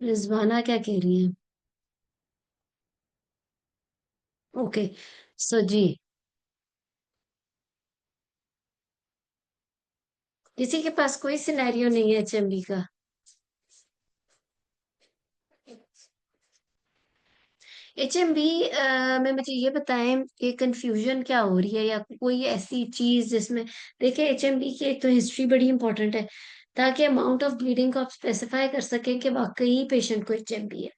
रिजवाना क्या कह रही है? ओके। सो जी, किसी के पास कोई सिनेरियो नहीं है एचएमबी का? एचएमबी में मुझे ये बताएं कि कंफ्यूजन क्या हो रही है, या कोई ऐसी चीज जिसमें, देखिए एचएमबी की एक तो हिस्ट्री बड़ी इंपॉर्टेंट है, ताकि अमाउंट ऑफ ब्लीडिंग को आप स्पेसिफाई कर सकें कि वाकई पेशेंट को एचएमबी है।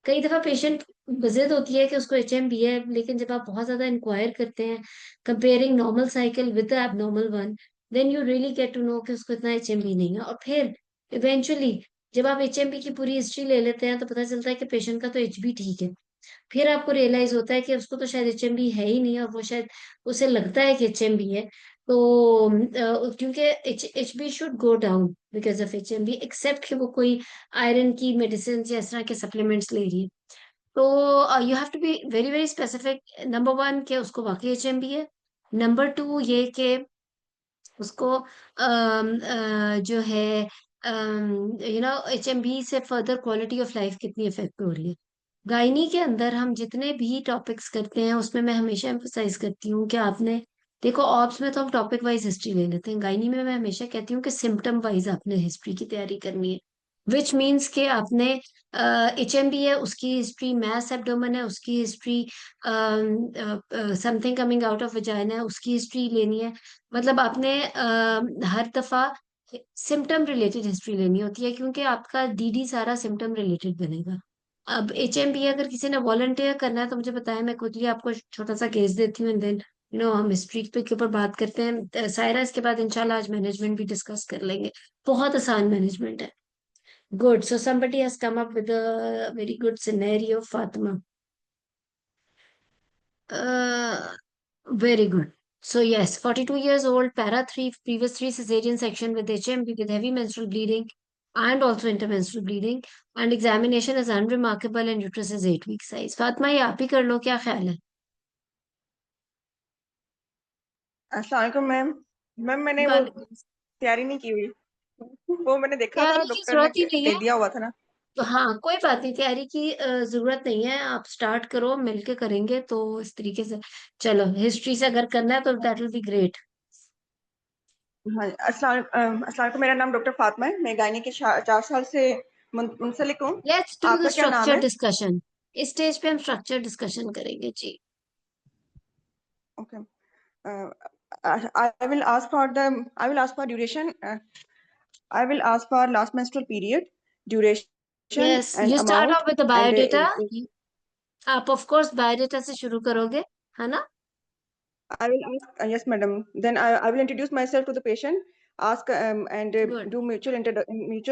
कई दफा पेशेंट जिद होती है कि उसको एचएमबी है, लेकिन जब आप बहुत ज्यादा इंक्वायर करते हैं, comparing normal cycle with the abnormal one, then you really get to know कि उसको इतना एचएमबी नहीं है। और फिर इवेंचुअली जब आप एचएमबी की पूरी हिस्ट्री ले लेते हैं तो पता चलता है कि पेशेंट का तो एचबी ठीक है। फिर आपको रियलाइज होता है कि उसको तो शायद एचएमबी है ही नहीं, और वो शायद उसे लगता है कि एचएमबी है। तो क्योंकि HB should go down because of HMB, except कि वो कोई आयरन की मेडिसिन या इस तरह के सप्लीमेंट्स ले रही है। तो you have to be very very specific. Number one कि उसको वाकई एचएमबी है। नंबर टू ये कि उसको जो है एचएमबी से फर्दर क्वालिटी ऑफ लाइफ कितनी इफेक्ट हो रही है। गायनी के अंदर हम जितने भी टॉपिक्स करते हैं उसमें मैं हमेशा एम्फोसाइज करती हूँ कि आपने, देखो ऑप्स में तो हम टॉपिक वाइज हिस्ट्री ले लेते हैं, गायनी में मैं हमेशा कहती हूँ कि सिम्टम वाइज आपने हिस्ट्री की तैयारी करनी है। विच मीन्स कि आपने एचएमबी है उसकी हिस्ट्री, मैस एब्डोमेन है उसकी history, something coming out of vagina है उसकी हिस्ट्री लेनी है। मतलब आपने हर दफा सिम्टम रिलेटेड हिस्ट्री लेनी होती है, क्योंकि आपका डीडी सारा सिम्टम रिलेटेड बनेगा। अब एचएमबी अगर किसी ने वॉलंटियर करना है तो मुझे बताया, मैं क्विकली आपको छोटा सा केस देती हूँ, एंड देन हम हिस्ट्री के ऊपर बात करते हैं। सायरा, इसके बाद इंशाल्लाह आज मैनेजमेंट भी डिस्कस कर लेंगे। बहुत आसान मैनेजमेंट है। Good, so somebody has come up with a very good scenario, Fatima. Very good. So yes, 42 years old, para 3, previous 3 cesarean section with HMB with heavy menstrual bleeding and also intermenstrual bleeding, and examination is unremarkable and uterus is 8 week size. Fatima, ये आप ही कर लो, क्या ख्याल है? अस्सलाम वालेकुम ma'am. Ma'am मैंने वो वालेकुम। तैयारी नहीं की हुई। वो मैंने देखा था, तैयारी की डॉक्टर ने जरूरत ही नहीं दे है। दिया हुआ था ना। तो हाँ, कोई बात नहीं, तैयारी की जरूरत नहीं है, आप स्टार्ट करो, मिलके करेंगे तो इस तरीके से। चलो, हिस्ट्री से अगर करना है तो दैट विल बी ग्रेट। हाँ, अस्सलाम वालेकुम। मेरा नाम डॉक्टर फातिमा है। मैं गायनी के 4 साल से मुंसलिक हूँ। लेट्स डू द आपका क्या नाम स्ट्रक्चर है? डिस्कशन। इस स्टेज पे हम स्ट्रक्चर डिस्कशन करेंगे जी। Okay. I will ask for duration. I will ask for last menstrual period, duration yes, and you start amount of with the and biodata. आप ऑफ कोर्स बायोडेटा से शुरू करोगे, है ना? I will ask, yes, madam. Then I will introduce myself to the patient, ask and good. do mutual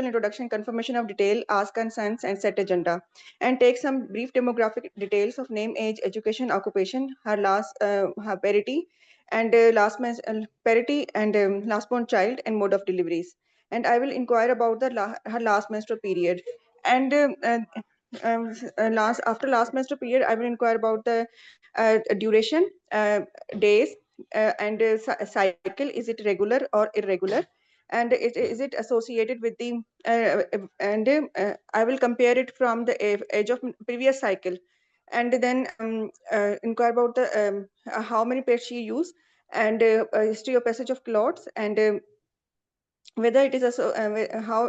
introduction, confirmation of detail, ask consents, and set agenda. And take some brief demographic details of name, age, education, occupation, her parity, and parity, and last born child, and mode of deliveries. And I will inquire about her last menstrual period. And last after last menstrual period, I will inquire about the duration, days, and cycle, is it regular or irregular, and is it associated with the and I will compare it from the age of previous cycle. And then inquire about the how many pairs she use, and history of passage of clots, and whether it is how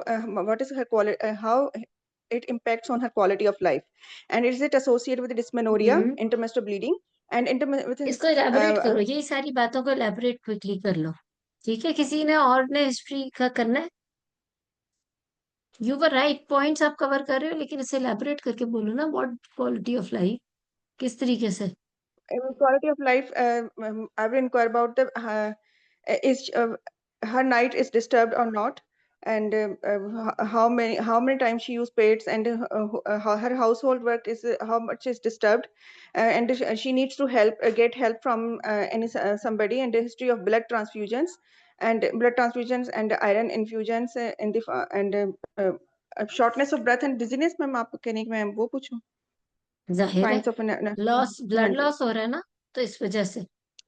what is her quality, how it impacts on her quality of life, and is it associated with dysmenorrhea, hmm. intermenstrual bleeding, and with इसको elaborate uh, करो, यही सारी बातों को elaborate quickly कर लो। ठीक है, किसी ने और ने हिस्ट्री का करना है? यू वर राइट, पॉइंट्स आप कवर कर रहे हो, लेकिन इसे इलेबोरेट करके बोलो ना, व्हाट क्वालिटी ऑफ लाइफ, किस तरीके से। quality of life. I will inquire about the is her night is disturbed or not, and how many times she use pads, and how her household work is, how much is disturbed, and she needs to get help from somebody, and the history of blood transfusions and iron infusions, in the and shortness of breath and dizziness. Ma'am आप कहने की मैं वो पूछूं? जाहिर है, science of loss, हाँ blood जी। Loss हो रहा है ना, तो इस वजह से।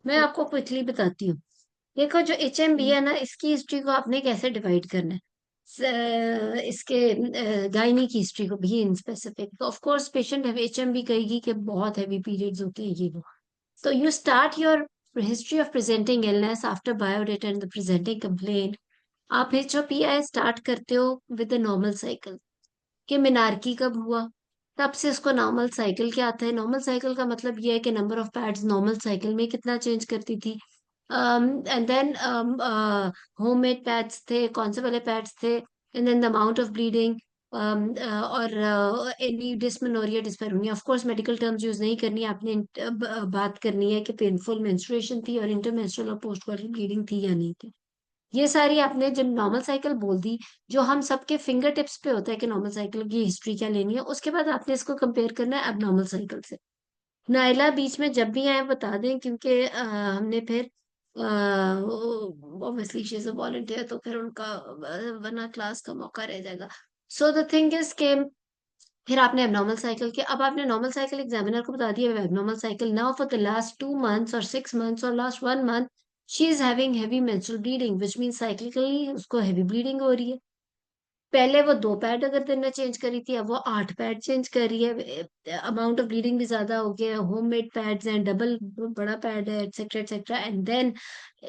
मैं आपको क्विकली बताती हूँ। देखो, जो एचएमबी है ना, इसकी हिस्ट्री को आपने कैसे डिवाइड करना है। इसके गायनी की हिस्ट्री को भी in specific. Of course patient HMB कहेगी कि बहुत हैवी पीरियड्स होते हैं ये वो। So you start your history of presenting illness after biodata and the presenting complaint. आप HOPI स्टार्ट करते हो विद द नॉर्मल साइकिल कि मिनारकी कब हुआ, तब से उसको नॉर्मल साइकिल क्या आता है। नॉर्मल साइकिल का मतलब ये है कि number of pads normal cycle में कितना चेंज करती थी। एंड देन होममेड पैड्स थे, कौन से वाले पैड्स थे, and then the amount of bleeding, और any dysmenorrhea dyspareunia. Of course medical terms use नहीं करनी है आपने, बात करनी है कि पेनफुल मेंस्ट्रुएशन थी और इंटरमेंस्ट्रुअल और पोस्ट वाली ब्लीडिंग थी या नहीं थी। ये सारी आपने जब नॉर्मल साइकिल बोल दी, जो हम सबके फिंगर टिप्स पे होता है कि नॉर्मल साइकिल की हिस्ट्री क्या लेनी है, उसके बाद आपने इसको कंपेयर करना है अब नॉर्मल साइकिल से। नाइला बीच में जब भी आए बता दें, क्योंकि हमने फिर obviously she is a volunteer, तो फिर उनका वरना क्लास का मौका रह जाएगा। सो द थिंग इज के फिर आपने एबनॉर्मल साइकिल के, अब आपने नॉर्मल साइकिल एग्जामिनर को बता दिया abnormal cycle. Now for the last 2 months और 6 months और last 1 month she is having heavy menstrual bleeding, which mean cyclically उसको हैवी ब्लीडिंग हो रही है। पहले वो 2 पैड अगर दिन में चेंज करी थी, अब वो 8 पैड चेंज कर रही है। अमाउंट ऑफ ब्लीडिंग भी ज्यादा हो गया है, होम मेड पैड्स हैं, डबल बड़ा पैड है, etcetera etcetera. And then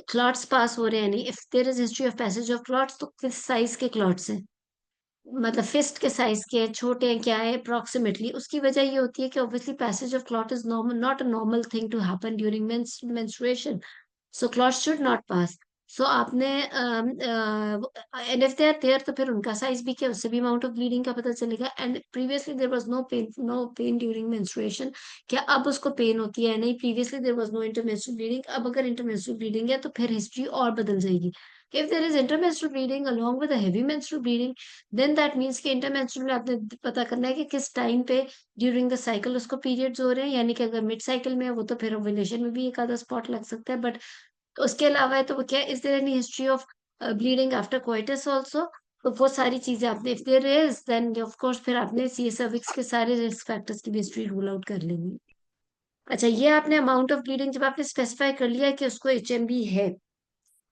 clots pass हो रहे हैं नहीं। If there is history of passage of clots, तो किस साइज के क्लॉट्स हैं, मतलब फिस्ट के साइज के हैं, छोटे हैं, क्या है अप्रोक्सीमेटली। उसकी वजह ये होती है कि obviously passage of clot is normal, not a normal thing to happen during menstruation. So clot should not pass. So आपने and if they are there, तो फिर उनका साइज भी क्या, उससे भी अमाउंट ऑफ ब्लीडिंग का पता चलेगा। And previously there was no pain during menstruation, क्या अब उसको पेन होती है नहीं। Previously there was no intermenstrual bleeding, अब अगर इंटरमेंस्ट्रुअल ब्लीडिंग है तो फिर हिस्ट्री और बदल जाएगी। If there is intermenstrual bleeding along with a heavy menstrual bleeding, then that means कि इंटरमेंस्ट्रुअल में आपने पता करना है कि किस टाइम पे ड्यूरिंग द साइकिल उसको पीरियड्स हो रहे हैं। यानी कि अगर मिड साइकिल में है वो तो फिर ओव्यूलेशन में भी एक आधा स्पॉट लग सकता है। बट उसके अलावा है तो वो क्या, is there any history of bleeding after coitus also. तो वो सारी चीजें आपने, if there is then of course फिर आपने सी सर्विक्स के सारे रिस्क फैक्टर्स की भी हिस्ट्री रूल आउट कर लेनी। अच्छा, ये आपने अमाउंट ऑफ ब्लीडिंग जब आपने स्पेसिफाई कर लिया कि उसको एचएमबी है,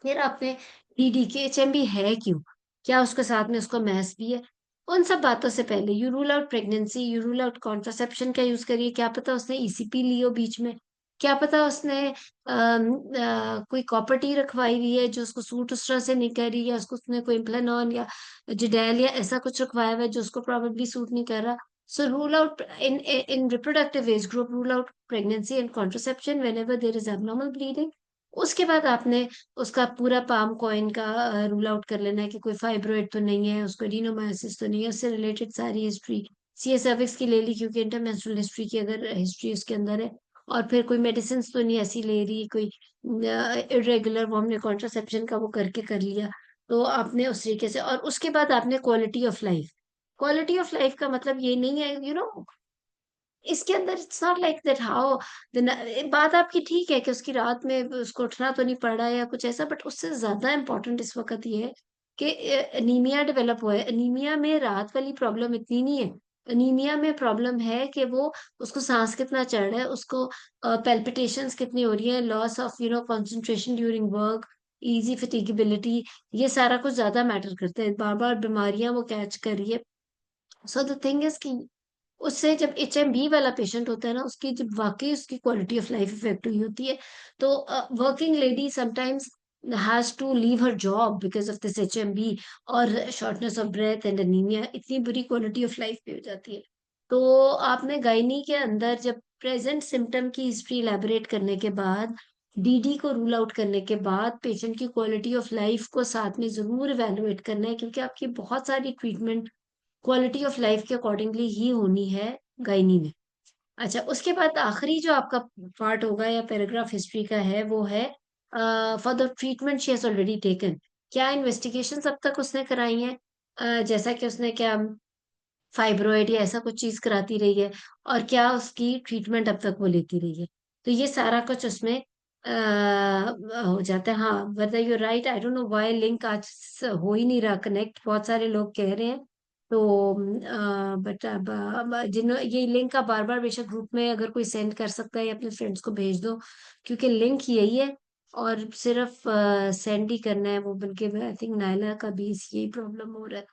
फिर आपने डीडी के एचएमबी है क्यों, क्या उसके साथ में उसको मैस भी है। उन सब बातों से पहले you rule out pregnancy, you rule out contraception का यूज करिए। क्या पता उसने ईसीपी लियो बीच में, क्या पता उसने कोई कॉपर्टी रखवाई हुई है जो उसको सूट उस तरह से नहीं कर रही, या उसको उसने कोई इम्प्लानॉन या जिडेल या ऐसा कुछ रखवाया हुआ है जो उसको प्रॉबेबली सूट नहीं कर रहा। So rule out in reproductive age group, rule out pregnancy and contraception when ever there is abnormal bleeding. उसके बाद आपने उसका पूरा पाम कॉइन का रूल आउट कर लेना है कि कोई फाइब्रोइड तो नहीं है, उसको एडिनोमायोसिस तो नहीं है, उससे रिलेटेड सारी हिस्ट्री सीएस सर्विक्स की ले ली, क्योंकि इंटरमेंस्ट्रुअल हिस्ट्री की अगर हिस्ट्री उसके अंदर है। और फिर कोई मेडिसिन तो नहीं ऐसी ले रही, कोई इरेगुलर, वो हमने कॉन्ट्रासेप्शन का वो करके कर लिया। तो आपने उस तरीके से, और उसके बाद आपने quality of life. Quality of life का मतलब ये नहीं है इसके अंदर it's not like that how बात आपकी ठीक है कि उसकी रात में उसको उठना तो नहीं पड़ रहा है या कुछ ऐसा, बट उससे ज्यादा इम्पोर्टेंट इस वक्त ये है कि अनीमिया डेवलप हुआ है। अनीमिया में रात वाली प्रॉब्लम इतनी नहीं है। अनीमिया में प्रॉब्लम है कि वो, उसको सांस कितना चढ़ रहा है, उसको पेल्पिटेशंस कितनी हो रही है, loss of concentration during work, easy fatigability, ये सारा कुछ ज्यादा मैटर करता है। बार बार बीमारियां वो कैच कर रही है। सो द थिंग इज कि उससे जब एचएमबी वाला पेशेंट होता है ना, उसकी जब वाकई उसकी क्वालिटी ऑफ लाइफ इफेक्ट हुई होती है, तो working lady sometimes has to leave her job because of this HMB, और shortness of breath and anaemia इतनी बुरी क्वालिटी ऑफ लाइफ पे हो जाती है। तो आपने गायनी के अंदर जब प्रेजेंट सिम्टम की हिस्ट्री इलेबोरेट करने के बाद, डीडी को रूल आउट करने के बाद, पेशेंट की क्वालिटी ऑफ लाइफ को साथ में जरूर इवेलुएट करना है, क्योंकि आपकी बहुत सारी ट्रीटमेंट क्वालिटी ऑफ लाइफ के अकॉर्डिंगली ही होनी है गायनी में। अच्छा, उसके बाद आखिरी जो आपका पार्ट होगा या पैराग्राफ हिस्ट्री का है, वो है for the treatment she has already taken. क्या इन्वेस्टिगेशन अब तक उसने कराई है, जैसा कि उसने क्या फाइब्रॉइड या ऐसा कुछ चीज कराती रही है, और क्या उसकी ट्रीटमेंट अब तक वो लेती रही है। तो ये सारा कुछ उसमें हो जाता है। हाँ, whether you right, I don't know why link आज हो ही नहीं रहा कनेक्ट, बहुत सारे लोग कह रहे हैं। तो बट अब जिन ये लिंक का बार बार बेशक ग्रुप में अगर कोई सेंड कर सकता है या अपने फ्रेंड्स को भेज दो, क्योंकि लिंक यही है। और सिर्फ सेंड ही करना है वो, बल्कि आई थिंक नायला का भी यही प्रॉब्लम हो रहा है।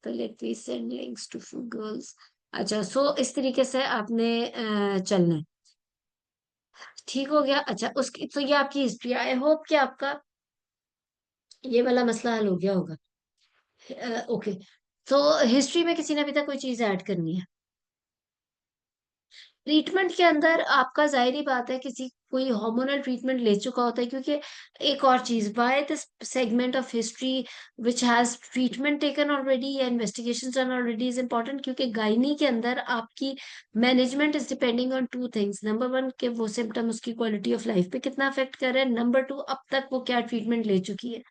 तो let me send links to few girls. अच्छा, सो इस तरीके से आपने चलना है। ठीक हो गया। अच्छा, उसकी तो ये आपकी हिस्ट्री, आई होप कि आपका ये वाला मसला हल हो गया होगा। ओके, तो हिस्ट्री में किसी ने अभी तक कोई चीज ऐड करनी है? ट्रीटमेंट के अंदर आपका जाहिर बात है किसी कोई हार्मोनल ट्रीटमेंट ले चुका होता है, क्योंकि एक और चीज, by this segment of history which has treatment taken already या investigation done already is important, क्योंकि गायनी के अंदर आपकी management is depending on two things. Number one, कि वो सिम्टम उसकी क्वालिटी ऑफ लाइफ पे कितना अफेक्ट कर रहे हैं। नंबर टू, अब तक वो क्या ट्रीटमेंट ले चुकी है,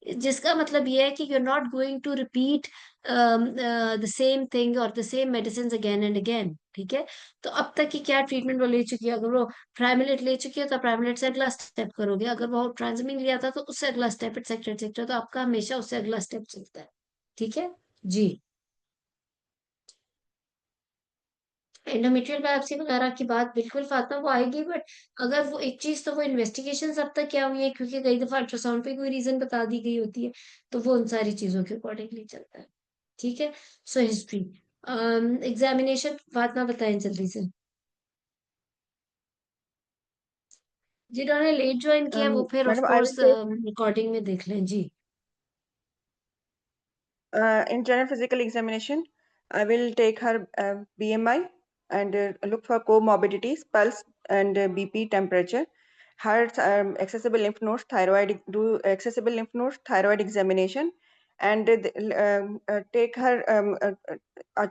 जिसका मतलब ये है कि you are not going to repeat the same thing और the same medicine again and again. ठीक है, तो अब तक की क्या ट्रीटमेंट वो ले चुकी है। अगर वो प्राइमेलेट ले चुकी है तो प्राइमेलेट से अगला स्टेप करोगे, अगर वो ट्रांसमिन लिया था तो उससे अगला स्टेप, एक्सेट्रा एक्सेट्रा, तो आपका हमेशा उससे अगला स्टेप चलता है। ठीक है जी। एंडोमेट्रियल बायोप्सी वगैरह की बात बिल्कुल फातिमा वो आएगी, बट अगर वो एक चीज, तो वो इन्वेस्टिगेशन अब तक क्या हुई है, क्योंकि कई दफा अल्ट्रासाउंड पे कोई रीजन बता दी गई होती है, तो वो उन सारी चीजों के अकॉर्डिंगली चलता है। ठीक है, सो हिस्ट्री एग्जामिनेशन फातिमा बताएं जल्दी से। जिन्होंने लेट ज्वाइन किया वो फिर of Madam, I will course take recording में देख लें जी। in general physical examination, I will take her BMI and look for comorbidities, pulse and BP, temperature. Her accessible lymph nodes, thyroid, do accessible lymph nodes, thyroid examination, and take her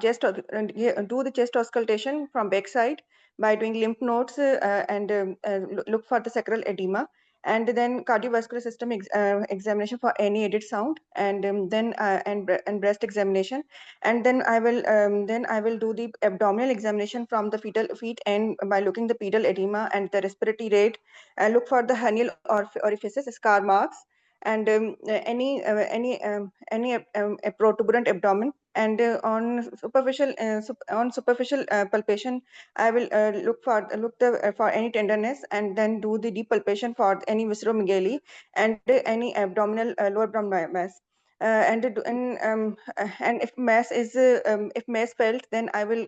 chest, do the chest auscultation from backside by doing lymph nodes and look for the sacral edema, and then cardiovascular system examination for any added sound, and then and breast examination, and then I will do the abdominal examination from the fetal feet, and by looking the pedal edema and the respiratory rate, look for the hernial orifices, scar marks, and any protuberant abdomen, and on superficial palpation, I will for any tenderness, and then do the deep palpation for any visceromegaly and any abdominal lower abdominal mass. And if mass is if mass felt, then I will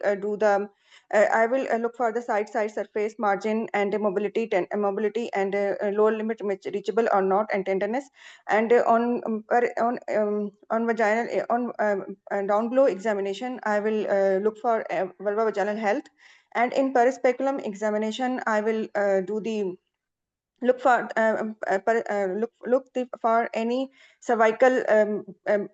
look for the side surface margin and mobility and lower limit reachable or not, and tenderness, and on vaginal down below examination, I will look for vulva vaginal health, and in perispeculum examination, I will do the look for for any cervical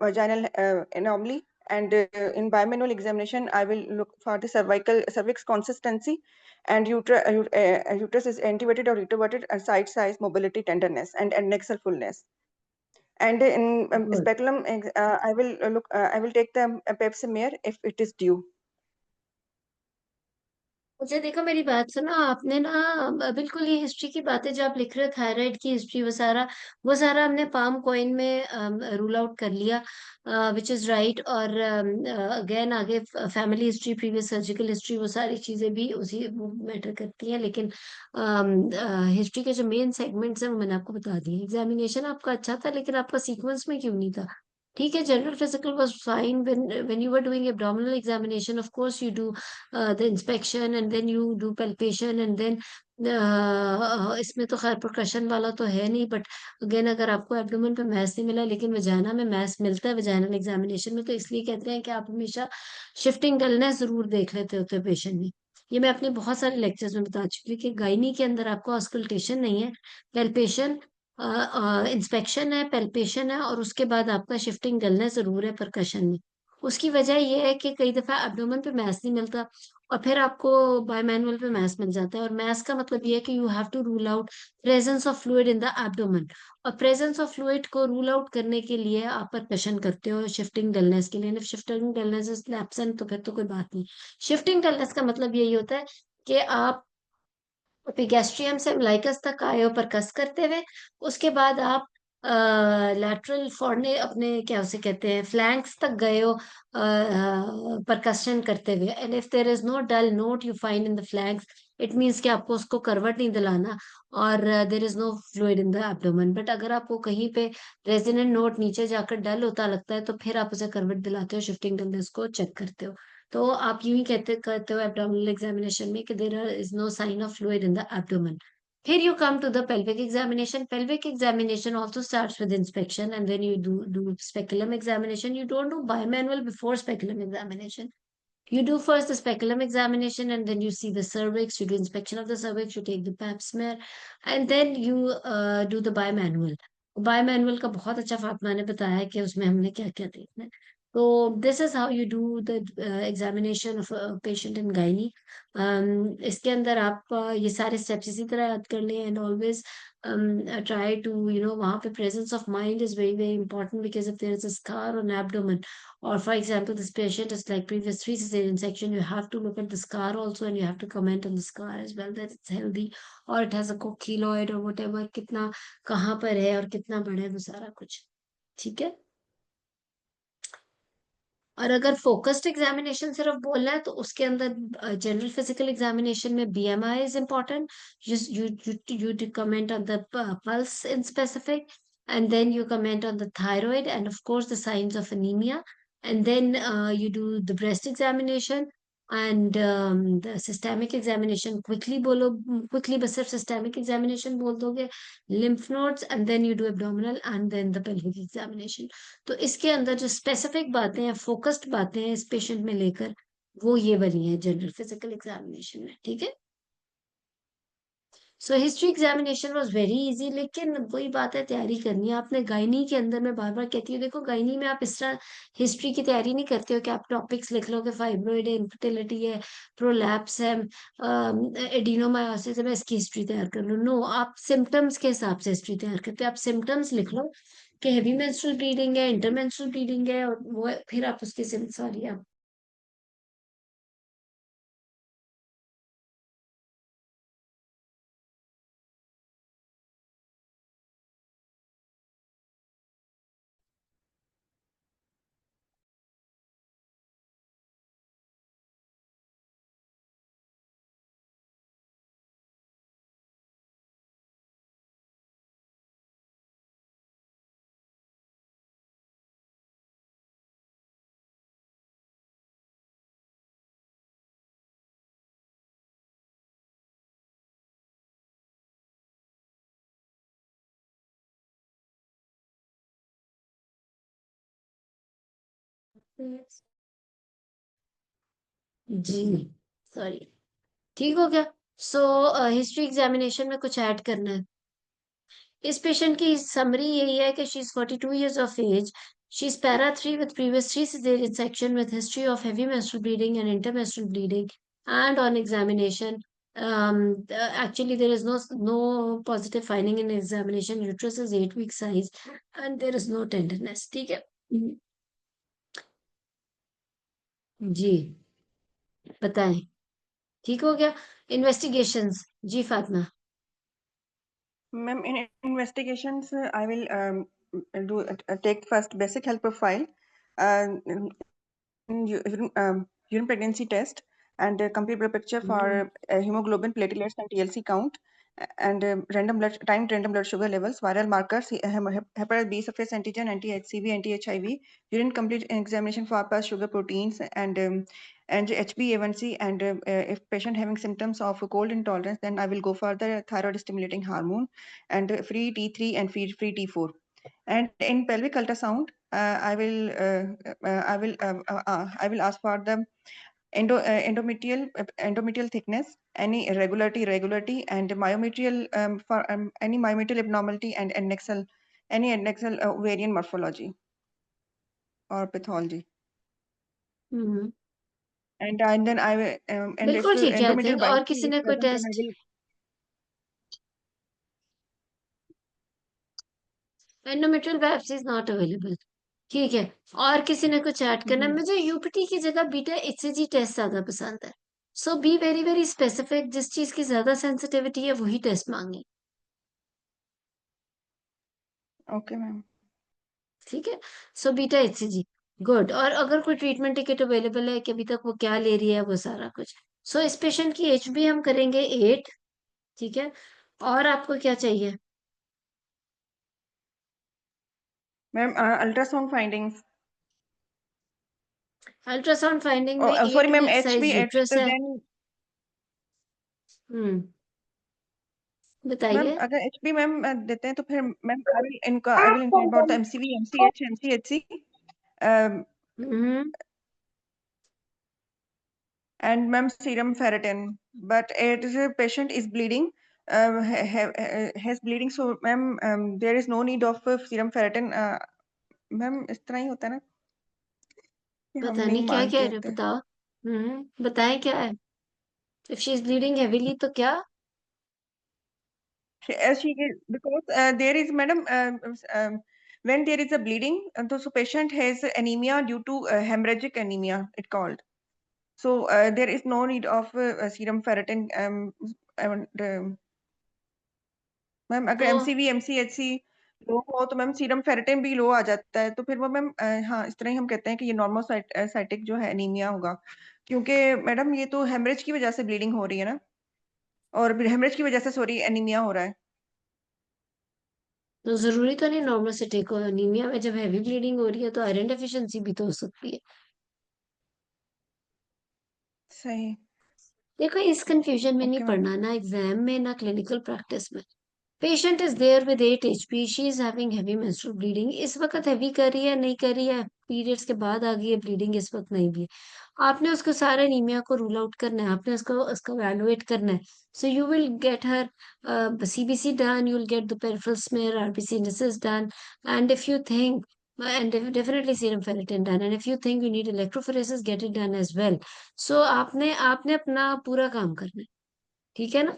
vaginal anomaly, and in bimanual examination, I will look for the cervix consistency, and uterus is intubated or retroverted, side size, mobility, tenderness, and nexal fullness. And in good. speculum, I will take the pap smear if it is due. मुझे देखो, मेरी बात सुनो, आपने ना बिल्कुल ये history की बातें जो आप लिख रहे हो, थायराइड की हिस्ट्री, वो सारा हमने पाम कॉइन में रूल आउट कर लिया, विच इज राइट। और अगेन आगे family history, previous surgical history, वो सारी चीजें भी उसी वो मैटर करती हैं, लेकिन हिस्ट्री के जो मेन सेगमेंट्स हैं वो मैंने आपको बता दिए। एग्जामिनेशन आपका अच्छा था, लेकिन आपका सीक्वेंस में क्यों नहीं था? ठीक है, general physical was fine. When you were doing abdominal examination, of course you do the inspection and then you do palpation and then इसमें तो खैर परकशन वाला तो है नहीं, बट अगेन अगर आपको एब्डोमेन पे मैस नहीं मिला लेकिन वजाना में मैस मिलता है वजाइनल एग्जामिनेशन में, तो इसलिए कहते हैं कि आप हमेशा शिफ्टिंग डलनेस जरूर देख लेते होते हैं पेशेंट में। ये मैं अपने बहुत सारे लेक्चर्स में बता चुकी हूँ कि गायनी के अंदर आपको ऑस्कल्टेशन नहीं है, पेल्पेशन, इंस्पेक्शन है, पेल्पेशन है, और उसके बाद आपका शिफ्टिंग डलनेस जरूर है परकशन में। उसकी वजह यह है कि कई दफा एब्डोमेन पे मैस नहीं मिलता और फिर आपको बायमैनुअल पे मैस मिल जाता है, और मैस का मतलब ये है कि you have to rule out presence of fluid in the abdomen. और प्रेजेंस ऑफ फ्लूइड को रूल आउट करने के लिए आप परकशन करते हो शिफ्टिंग डलनेस के लिए। शिफ्टिंग डलनेस इज एब्सेंट तो फिर तो कोई बात नहीं। शिफ्टिंग डलनेस का मतलब यही होता है कि आप एपिगैस्ट्रियम से अम्बिलिकस तक आए हो परकस करते हुए, उसके बाद आप लैटरल फोड़ने अपने, क्या उसे कहते हैं, फ्लैंक्स तक गए हो परकशन करते हुए, and if there is no dull note you find in the flanks, it means कि आपको उसको करवट नहीं दिलाना, और there is no fluid in the abdomen. But अगर आपको कहीं पे रेजिडेंट नोट नीचे जाकर डल होता लगता है, तो फिर आप उसे करवट दिलाते हो, शिफ्टिंग डलनेस को चेक करते हो। तो आप यूं ही कहते करते हो एब्डोमिनल एग्जामिनेशन में कि there is no sign of fluid in the abdomen. Here you come to the pelvic examination. Pelvic examination also starts with inspection, and then you do speculum examination. You don't do bimanual before speculum examination. You do first the speculum examination, and then you see the cervix. You do inspection of the cervix. You take the pap smear, and then you do the bimanual. Bimanual का बहुत अच्छा फातिमा ने बताया है कि उसमें हमने क्या क्या देखना है। तो this is how you do the examination of a patient in gynae. इसके अंदर आप ये सारे स्टेप्स इसी तरह याद कर लें, एंड ऑलवेज try to, वहाँ पे presence of mind is very very important, because if there is a scar on abdomen, or for example this patient is like previous three cesarean section, you have to look at the scar also, and you have to comment on the scar as well, that it's healthy or it has a keloid or whatever, कितना कहाँ पर है और कितना बड़ा है, वो सारा कुछ। ठीक है। और अगर फोकस्ड एग्जामिनेशन सिर्फ बोलना है, तो उसके अंदर जनरल फिजिकल एग्जामिनेशन में BMI is important. You comment on the pulse in specific, and then you comment on the thyroid, and of course the signs of anemia, and then you do the breast examination, and the systemic examination quickly बोलो, quickly बस सिर्फ systemic examination बोल दोगे, lymph nodes, and then you do abdominal, and then the pelvic examination। तो इसके अंदर जो specific बातें हैं, फोकस्ड बातें हैं इस पेशेंट में लेकर, वो ये बनी है जनरल फिजिकल एग्जामिनेशन में। ठीक है। So history examination was very easy, लेकिन वही बात है, तैयारी करनी है आपने। गायनी के अंदर मैं बार बार कहती हूँ, देखो गायनी में आप इस तरह हिस्ट्री की तैयारी नहीं करते हो कि आप टॉपिक्स लिख लो कि फाइब्रोइड है, इनफर्टिलिटी है, प्रोलैप्स है, एडिनोमायोसिस है, मैं इसकी हिस्ट्री तैयार कर लूँ। नो, आप सिम्टम्स के हिसाब से हिस्ट्री तैयार करते हो। आप सिम्टम्स लिख लो कि हेवी मेंस्ट्रुअल ब्लीडिंग है, इंटरमेंस्ट्रुअल ब्लीडिंग है, और वो फिर आप उसकी सॉरी आप जी सॉरी। ठीक हो गया। सो हिस्ट्री एग्जामिनेशन में कुछ ऐड करना है। इस पेशेंट की समरी यही है कि she is 42 years of age. She is para 3 with previous 3 cesarean section with history of heavy menstrual bleeding and intermenstrual bleeding. And on examination, actually there is no positive finding in examination. Uterus is 8 week size and there is no tenderness. ठीक है। जी बताएं। ठीक हो गया। Investigations ji Fatima. Ma'am, in investigations, I will do take first basic health profile, uh, urine pregnancy test, and a complete blood picture for hemoglobin, platelets, and TLC count, and timed random blood sugar levels, viral markers, hepatitis B surface antigen, anti-HCV, anti-HIV, urine complete examination for pus, sugar, proteins, and HbA1c, and if patient having symptoms of cold intolerance, then I will go for the thyroid stimulating hormone and free T3 and free T4. And in pelvic ultrasound, I will ask for the endometrial thickness, any irregularity, and myometrial for any myometrial abnormality, and any adnexal ovarian morphology or pathology. हम्म। And then I will and if बिल्कुल ठीक है I endometrial think. और biopsy किसी is ने कोई present, then I टेस्ट, will. Endometrial biopsy is not available. ठीक है। और किसी ने कुछ ऐड करना है? Mhm. मुझे यूपीटी की जगह बीटा एचसीजी टेस्ट ज्यादा पसंद है। सो बी वेरी वेरी स्पेसिफिक, जिस चीज की ज्यादा सेंसिटिविटी है वही टेस्ट मांगे। Okay ma'am. ठीक है। So beta HCG, good. और अगर कोई ट्रीटमेंट टिकट अवेलेबल है कि अभी तक वो क्या ले रही है, वो सारा कुछ। सो इस पेशेंट की HB हम करेंगे 8। ठीक है। और आपको क्या चाहिए? Ma'am ultrasound findings. Ultrasound finding में sorry 8 ma'am, week H B size at uterus है। देन। हम्म। मैम बताइए। अगर एचबी मैम देते हैं तो फिर ma'am I will inquire about the MCV, MCH, MCHC hmm. and ma'am serum ferritin, but it is a patient is bleeding, has bleeding, so ma'am there is no need of serum ferritin. Ma'am इस तरह ही होता है ना कि हम पता नहीं नहीं क्या कह मानते रहे हो, होते। बताओ। बताएं क्या है। If she is bleeding heavily तो क्या? she because there is madam when there is a bleeding, so patient has anemia due to hemorrhagic anemia it called, so there is no need of serum ferritin. And, ma'am अगर तो MCV, MCHC लो हो तो ma'am serum ferritin भी लो आ जाता है, तो फिर वो मैम हाँ इस तरह ही हम कहते हैं कि ये नॉर्मल साइटिक जो है एनीमिया होगा, क्योंकि मैडम ये तो हेमरेज की वजह से ब्लीडिंग हो रही है ना, और हेमरेज की वजह से सॉरी एनीमिया हो रहा है। जरूरी तो नहीं नॉर्मल से टेक हो। अनीमिया में जब हैवी ब्लीडिंग हो रही है तो आयरन डेफिशिएंसी भी तो हो सकती है। सही। देखो, इस कंफ्यूजन में नहीं ओके मैम। पड़ना, ना एग्जाम में ना क्लिनिकल प्रैक्टिस में। Patient is there with 8 HP, she is having heavy menstrual bleeding, इस वक्त हैवी कर रही है नहीं कर रही है, पीरियड्स के बाद आ गई है ब्लीडिंग, इस वक्त नहीं भी है। आपने उसको सारे एनीमिया को रूल आउट करना है, आपने उसको उसको एवेलुएट करना है। So you will get her CBC done, you will get the peripheral smear, RBC indices done, and if you think, and definitely serum ferritin done, and if you think you need electrophoresis, get it done as well. So आपने आपने अपना पूरा काम करना है। ठीक है ना?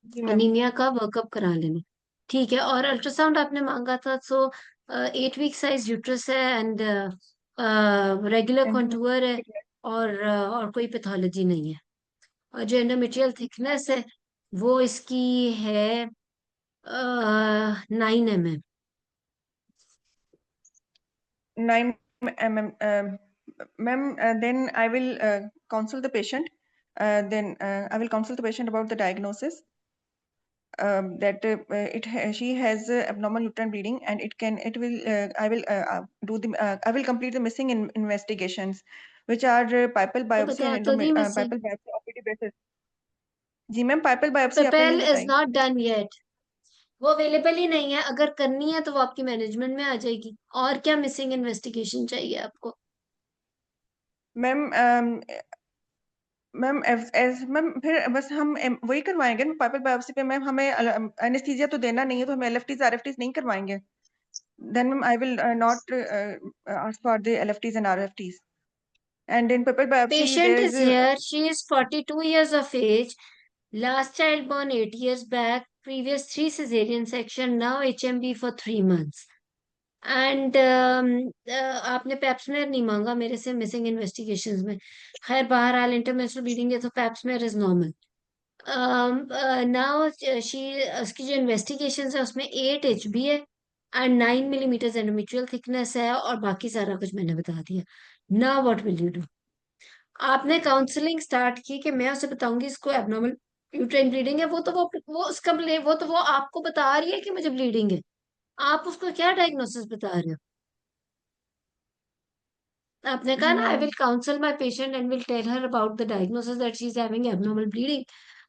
जी मैम। अनीमिया का वर्कअप करा लेना। ठीक है। और अल्ट्रासाउंड आपने मांगा था, सो 8 वीक साइज यूट्रस है, एंड रेगुलर कॉन्टूर है, एंड और कोई पैथोलॉजी नहीं है। और जो एंडोमेट्रियल थिकनेस है वो इसकी है 9 mm। 9 mm. Ma'am, then I will counsel the patient. Then I will counsel the patient about the diagnosis. That she has abnormal uterine bleeding, and it will I will complete the missing investigations, which are papal तो biopsy बता and तो दी missing. papal biopsy OPD basis। जी ma'am, papal biopsy आपने pipelle नहीं is बताई। Not done yet. वो available ही नहीं है, अगर करनी है तो वो आपकी मैनेजमेंट में आ जाएगी। और क्या मिसिंग इन्वेस्टिगेशन चाहिए आपको? मैम मैम मैम फिर बस हम वही करवाएंगे ना पाइपल बायोप्सी पे मैम, हमें एनेस्थीसिया तो देना नहीं है, तो हम एलएफटीज आरएफटीज नहीं करवाएंगे। Then ma'am I will not ask for the LFTs and RFTs. And in purple biopsy, Patient there's is here. She is 42 years of age. Last child born 8 years back. Previous 3 cesarean section. Now HMB for 3 months. And आपने Pap smear नहीं मांगा मेरे से missing investigations में। खैर, बहरहाल intermenstrual bleeding है तो Pap smear is normal. Now she उसकी जो इन्वेस्टिगेशंस है उसमें 8 HB है, एंड 9 mm एंडोमेट्रियल थिकनेस है, और बाकी सारा कुछ मैंने बता दिया। Now what will you do? आपने काउंसलिंग स्टार्ट की कि मैं उसे बताऊंगी इसको एबनॉर्मल यूट्राइन ब्लीडिंग है, वो उसका वो तो वो आपको बता रही है कि मुझे ब्लीडिंग है। आप उसको क्या डायग्नोसिस बता रहे हो? आपने कहा जी ना, I ma'am. Will counsel my patient and will tell her about the diagnosis that she is having abnormal bleeding.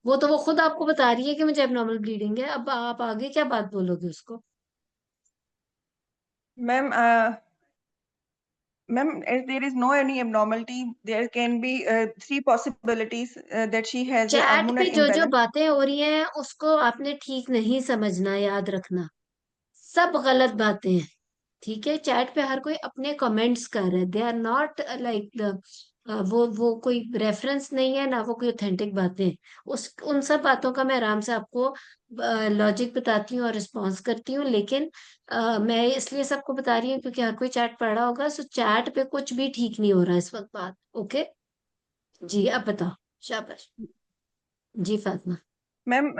वो तो वो खुद आपको बता रही है कि मुझे एबनॉर्मल ब्लीडिंग है, अब आप आगे क्या बात बोलोगे उसको? Ma'am ma'am as there is no any abnormality, there can be three possibilities that she has a chat पे hormonal जो जो imbalance. बातें हो रही हैं उसको आपने ठीक नहीं समझना, याद रखना। सब गलत बातें हैं। ठीक है। चैट पे हर कोई अपने कमेंट्स कर रहे हैं, they are not like the, वो कोई रेफरेंस नहीं है ना, वो कोई ऑथेंटिक बातें हैं। उस उन सब बातों का मैं आराम से आपको लॉजिक बताती हूँ और रिस्पॉन्स करती हूँ, लेकिन मैं इसलिए सबको बता रही हूँ क्योंकि हर कोई चैट पढ़ रहा होगा। सो चैट पे कुछ भी ठीक नहीं हो रहा है इस वक्त बात। ओके। जी, अब बताओ। शाबाश। जी Fatima. Ma'am,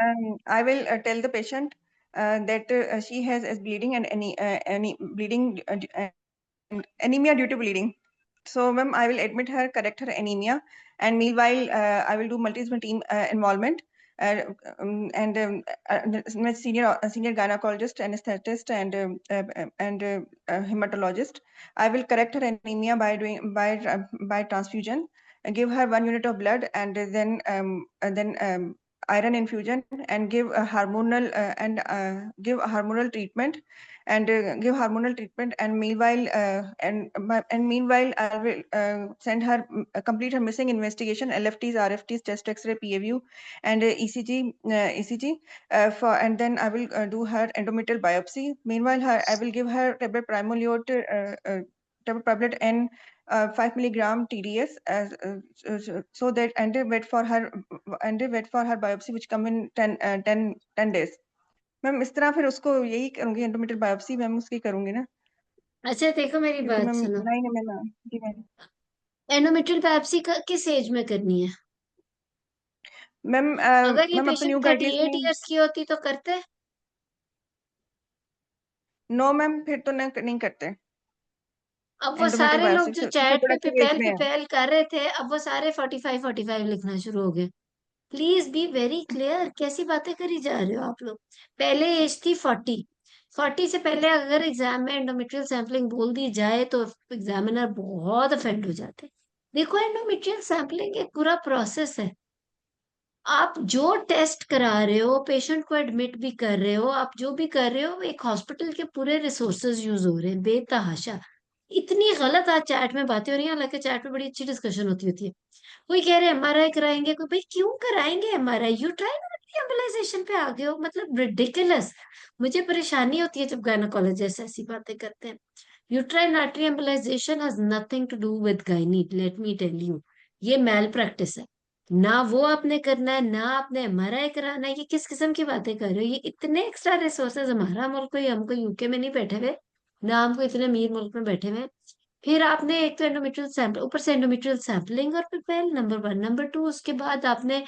I will tell the patient that she has as bleeding and any bleeding and anemia due to bleeding. So, ma'am, I will admit her, correct her anemia, and meanwhile, I will do multi-disciplinary team involvement. Uh, my senior gynecologist, anesthetist, and hematologist. I will correct her anemia by transfusion, give her 1 unit of blood, and then iron infusion, and give a hormonal give a hormonal treatment, and meanwhile and meanwhile I will send her complete her missing investigation, LFTs, RFTs, chest X-ray, PAVU, and ECG, for and then I will do her endometrial biopsy. Meanwhile, I will give her tablet Primoliot, tablet N, 5 milligram TDS, so that, and they wait for her biopsy, which come in 10 days. Ma'am इस तरह फिर उसको यही करूंगी, endometrial biopsy ma'am उसकी करूंगी ना, अच्छा देखो मेरी क्योंकि बात मैम सुनो, नहीं नहीं मैम, जी मैम। एंडोमेट्रियल बायोप्सी का किस एज में करनी है? मैम अगर ये मैम अब तो पेशेंट न्यू थर्टी गाइडलाइंस एट में, ईयर्स की होती तो करते? नो मैम, फिर तो नहीं करते अब वो एंडोमेट्रियल सारे लोग बायोप्सी, जो चैट पे रिप्रोडक्टिव एज पिपेल में है। पिपेल कर रहे थे, अब वो सारे 45 लिखना शुरू हो गए। प्लीज बी वेरी क्लियर, कैसी बातें करी जा रहे हो आप लोग। पहले एज थी 40, से पहले अगर एग्जाम में एंडोमेट्रियल सैंपलिंग बोल दी जाए तो एग्जामिनर बहुत अफेंड हो जाते हैं। देखो एंडोमेट्रियल सैंपलिंग एक पूरा प्रोसेस है। आप जो टेस्ट करा रहे हो, पेशेंट को एडमिट भी कर रहे हो, आप जो भी कर रहे हो, एक हॉस्पिटल के पूरे रिसोर्सेज यूज हो रहे हैं बेतहाशा। इतनी गलत आज चैट में बातें हो रही हैं, हालांकि चैट में बड़ी अच्छी डिस्कशन होती है। कोई कह रहे हैं एमआरआई कराएंगे, कोई भाई क्यों कराएंगे एमआरआई? यूट्राइन एम्बोलाइजेशन पे आ गए हो, मतलब रिडिकुलस। मुझे परेशानी होती है जब गायनोकोलॉजिस्ट ऐसी बातें करते हैं। Uterine artery embolisation has nothing to do with gynae, let me tell you. ये मैल प्रैक्टिस है। ना वो आपने करना है, ना आपने एमआरआई कराना है। ये किस किस्म की बातें कर रहे हो? ये इतने एक्स्ट्रा रिसोर्सेज हमारा मुल्क, कोई हमको यूके में नहीं बैठे हुए, ना हमको इतने अमीर मुल्क में बैठे हुए हैं। फिर आपने एक तो एंडोमेट्रियल सैंपल, ऊपर से एंडोमेट्रियल सैंपलिंग और prepare, number one. Number to, उसके बाद आपने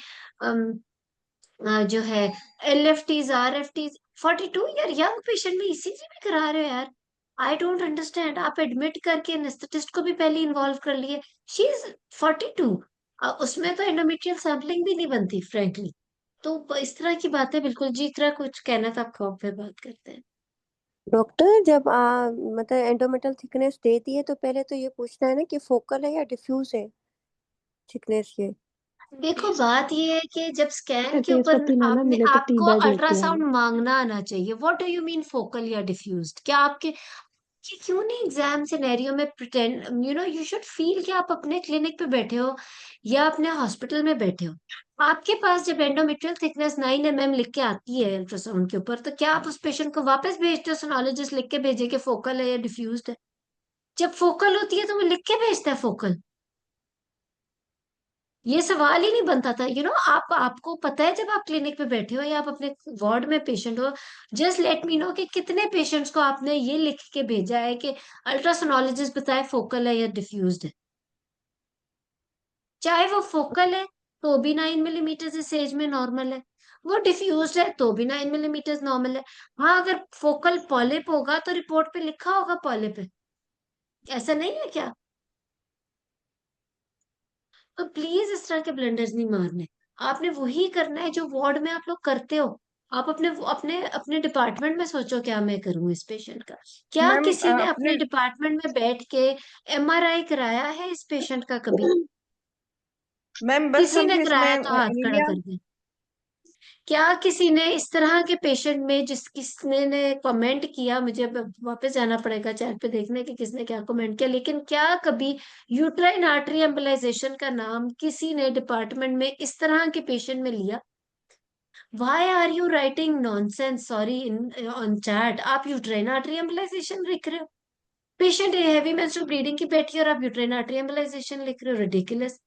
जो है LFTs, RFTs, 42 year young patient में ECG भी करा रहे हो यार। I don't understand. आप एडमिट करके एनेस्थेटिस्ट को भी पहले इन्वॉल्व कर लिए। She is 42। उसमें तो एंडोमेट्रियल सैंपलिंग भी नहीं बनती फ्रेंकली। तो इस तरह की बातें बिल्कुल जी, इतना कुछ कहना था आपको, आप फिर बात करते हैं। डॉक्टर जब मतलब एंडोमेटल थिकनेस देती है तो पहले तो ये पूछना है ना कि फोकल है या डिफ्यूज है थिकनेस ये। देखो बात ये है कि जब स्कैन के ऊपर तेजपत्ती लाना, आपने, मिले तो टी आपको बैग लेके अल्ट्रासाउंड आना। मांगना आना चाहिए। What do you mean focal या डिफ्यूज्ड? क्या आपके, कि क्यों नहीं एग्जाम सिनेरियो में प्रिटेंड, यू शुड फील कि आप अपने क्लिनिक पे बैठे हो या अपने हॉस्पिटल में बैठे हो। आपके पास जब एंडोमेट्रियल थिकनेस 9 mm लिख के आती है अल्ट्रासाउंड के ऊपर, तो क्या आप उस पेशेंट को वापस भेजते हो सोनोलॉजिस्ट लिख के भेजे कि फोकल है या डिफ्यूज्ड है? जब फोकल होती है तो वो लिख के भेजता है फोकल। ये सवाल ही नहीं बनता था। आपको पता है जब आप क्लिनिक पे बैठे हो या आप अपने वार्ड में पेशेंट हो, जस्ट लेट मी नो कि कितने पेशेंट्स को आपने ये लिख के भेजा है कि अल्ट्रासोनोलॉजिस्ट बताए फोकल है या डिफ्यूज्ड है। चाहे वो फोकल है तो भी 9 mm इस एज में नॉर्मल है, वो डिफ्यूज्ड है तो भी 9 mm नॉर्मल है। हाँ, अगर फोकल पॉलिप होगा तो रिपोर्ट पे लिखा होगा पॉलिप है, ऐसा नहीं है क्या? तो प्लीज इस तरह के ब्लंडर्स नहीं मारने। आपने वही करना है जो वार्ड में आप लोग करते हो। आप अपने अपने अपने डिपार्टमेंट में सोचो क्या मैं करूं इस पेशेंट का। क्या मैम किसी ने अपने अपने डिपार्टमेंट में बैठ के एमआरआई कराया है इस पेशेंट का कभी? मैम बस किसी हम ने फिर इसमें कराया तो हाथ खड़ा एनीमिया। कर दे। क्या किसी ने इस तरह के पेशेंट में, जिस किसने ने कमेंट किया, मुझे अब वापस जाना पड़ेगा चैट पे देखने कि किसने क्या कमेंट किया, लेकिन क्या कभी यूट्राइन आर्टरी एम्बलाइजेशन का नाम किसी ने डिपार्टमेंट में इस तरह के पेशेंट में लिया? Why are you writing nonsense? Sorry, in on chat आप यूट्राइन आर्टरी एम्बलाइजेशन लिख रहे हो? पेशेंट हैवी मेंस्ट्रुअल ब्लीडिंग की बैठी है और आप यूट्राइन आर्टरी एम्बलाइजेशन लिख रहे हो? रिडिकुलस।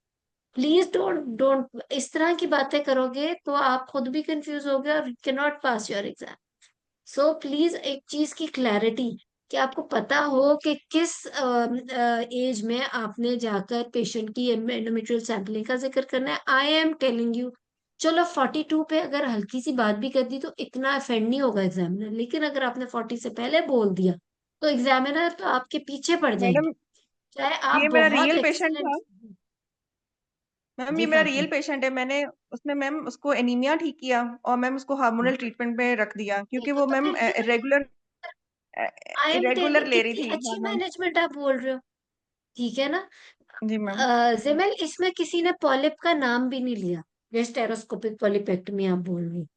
प्लीज डोंट डोंट इस तरह की बातें करोगे तो आप खुद भी कंफ्यूज होगे और can not pass your exam. So please एक चीज की क्लैरिटी, कि आपको पता हो कि किस एज में आपने जाकर पेशेंट की एंडोमेट्रियल सैंपलिंग का जिक्र करना है। आई एम टेलिंग यू, चलो 42 पे अगर हल्की सी बात भी कर दी तो इतना अफेंड नहीं होगा एग्जामिनर, लेकिन अगर आपने 40 से पहले बोल दिया तो एग्जामिनर तो आपके पीछे पड़ जाएंगे, मैडम, चाहे ये आप मेरा बहुत रियल पेशेंट एक्सीलेंट। था। मैम, ये जी मेरा फातिमा, रियल पेशेंट है। मैंने उसमें मैम उसको एनीमिया ठीक किया और मैम उसको हार्मोनल ट्रीटमेंट में रख दिया, क्योंकि देखो वो तो मैम फिर ये irregular I am irregular telling ले रही कितनी थी अच्छी हार्मोन। मैनेजमेंट आप बोल रहे हो, ठीक है ना। जी मैम। जिमेल इसमें किसी ने पॉलिप का नाम भी नहीं लिया, गेस्टेरोस्कोपिक पॉलिपेक्टमी आप बोल रही हो।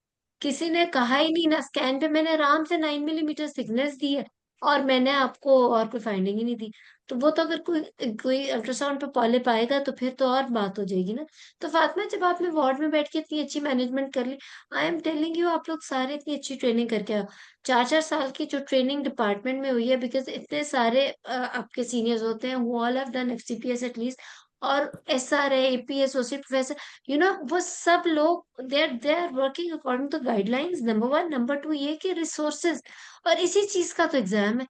किसी ने कहा ही नहीं ना, स्कैन पे मैंने आराम से 9 मिलीमीटर थिकनेस दी है और मैंने आपको और कोई फाइंडिंग ही नहीं दी। तो वो तो अगर कोई कोई अल्ट्रासाउंड पे पॉलिप आएगा तो फिर तो और बात हो जाएगी ना। तो फातिमा, जब आपने वार्ड में बैठ के इतनी अच्छी मैनेजमेंट कर ली, आई एम टेलिंग यू, आप लोग सारे इतनी अच्छी ट्रेनिंग करके आओ। 4 4 साल की जो ट्रेनिंग डिपार्टमेंट में हुई है, बिकॉज इतने सारे आपके सीनियर्स होते हैं who all have done FCPS at least, और एसआरए, एपीएस, एसोसिएट प्रोफेसर, वो सब लोग they are working according to guidelines, number one. Number two ये कि रिसोर्सेज, और इसी चीज का तो एग्जाम है।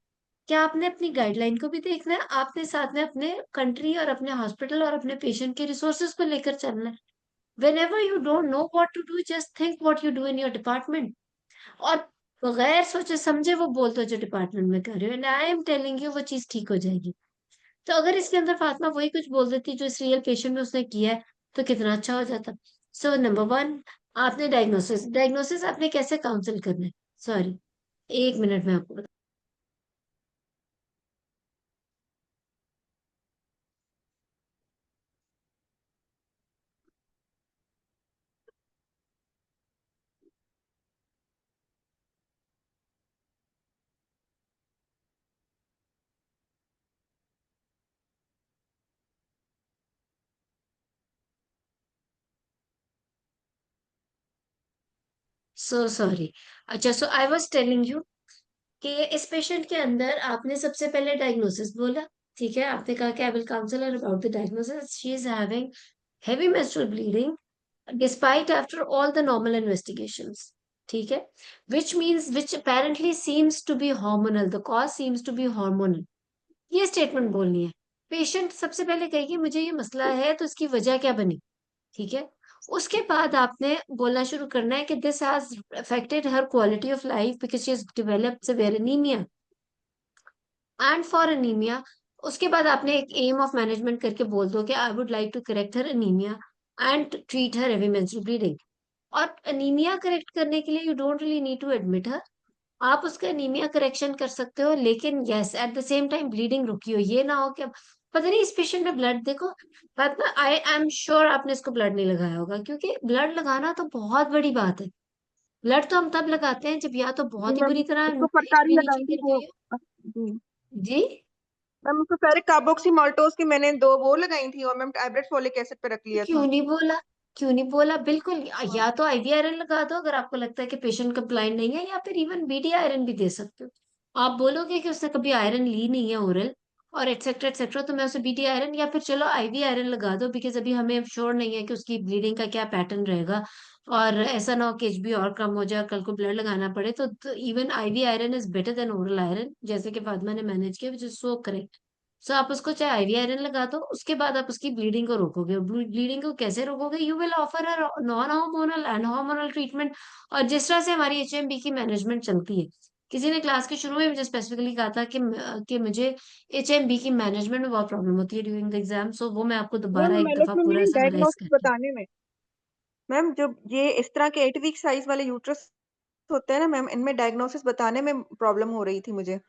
क्या आपने अपनी गाइडलाइन को भी देखना है, आपने साथ में अपने कंट्री और अपने हॉस्पिटल और अपने पेशेंट के रिसोर्सेज को लेकर चलना है। Whenever you don't know what to do, just think what you do in your department, और बगैर सोचे समझे वो बोलते हो जो डिपार्टमेंट में कर रहे हो, and I am telling you वो चीज ठीक हो जाएगी। तो अगर इसके अंदर फातिमा वही कुछ बोल देती जो इस रियल पेशेंट में उसने किया है, तो कितना अच्छा हो जाता। सो नंबर वन, आपने डायग्नोसिस डायग्नोसिस आपने कैसे काउंसिल करना है, सॉरी, 1 मिनट में आपको बता। So sorry. अच्छा, सो आई वाज टेलिंग यू कि इस पेशेंट के अंदर आपने सबसे पहले डायग्नोसिस बोला, ठीक है, आपने कहा कि I will council her about the diagnosis, she is having heavy menstrual bleeding despite after all the normal investigations, ठीक है, which apparently seems to be hormonal, the cause seems to be hormonal, ये statement बोलनी है। Patient सबसे पहले कहेगी मुझे ये मसला है तो इसकी वजह क्या बनी, ठीक है। उसके बाद आपने बोलना शुरू करना है कि this has affected her quality of life because she has developed severe anaemia, and for anaemia, उसके बाद आपने एक एम ऑफ मैनेजमेंट करके बोल दो कि I would like to correct her anaemia and treat her heavy menstrual bleeding. और anaemia correct करने के लिए you don't really need to admit her, आप उसका अनीमिया करेक्शन कर सकते हो, लेकिन yes at the same time bleeding रुकी हो, ये ना हो कि पता नहीं इस पेशेंट में ब्लड देखो। बात ना, आई एम श्योर आपने इसको ब्लड नहीं लगाया होगा, क्योंकि ब्लड लगाना तो बहुत बड़ी बात है। ब्लड तो हम तब लगाते हैं जब या तो जी बहुत ही मैम, बुरी तरह उसको फटकारी इंजरी नीचे लगाई थी गिर वो। गई हो। जी जी, मैम, उसको फेरिक कार्बोक्सीमाल्टोज की मैंने 2 वो लगाई थी, और मैम टैबलेट फोलिक एसिड पे रख लिया क्यों था। नहीं बोला, क्यों नहीं बोला, बिल्कुल, हाँ। या तो आईवी आयरन लगा दो अगर आपको लगता है कि पेशेंट कंप्लाइंट नहीं है, या फिर इवन बीडी आयरन भी दे सकते हो। आप बोलोगे कि उसने कभी आयरन ली नहीं है ओरल और एटसेट्रा एटसेट्रा, तो मैं उसे बीडी आयरन या फिर चलो आईवी आयरन लगा दो, बिकॉज अभी हमें श्योर नहीं है कि उसकी ब्लीडिंग का क्या पैटर्न रहेगा, और ऐसा ना हो कि एचबी और कम हो जाए और कल को ब्लड लगाना पड़े, तो even IV iron is better than oral iron, जैसे कि फातिमा ने मैनेज किया, विच इज सो करेक्ट। सो आप उसको चाहे आईवी आयरन लगा दो, उसके बाद आप उसकी ब्लीडिंग को रोकोगे। ब्लीडिंग को कैसे रोकोगे, you will offer a non hormonal and hormonal treatment. और जिस तरह से हमारी एचएमबी की मैनेजमेंट चलती है, किसी ने क्लास के शुरू में मुझे स्पेसिफिकली कहा था कि मुझे एचएमबी की मैनेजमेंट में बहुत प्रॉब्लम होती है ड्यूरिंग द एग्जाम, सो वो मैं आपको मैम, दोबारा एक दफा मैनेजमेंट में पूरा नहीं, समराइज डायग्नोसिस करती हूँ। बताने में। मैम, जब ये इस तरह के 8 वीक साइज वाले यूट्रस होते हैं ना मैम, इनमें डायग्नोसिस बताने में प्रॉब्लम हो रही थी मुझे,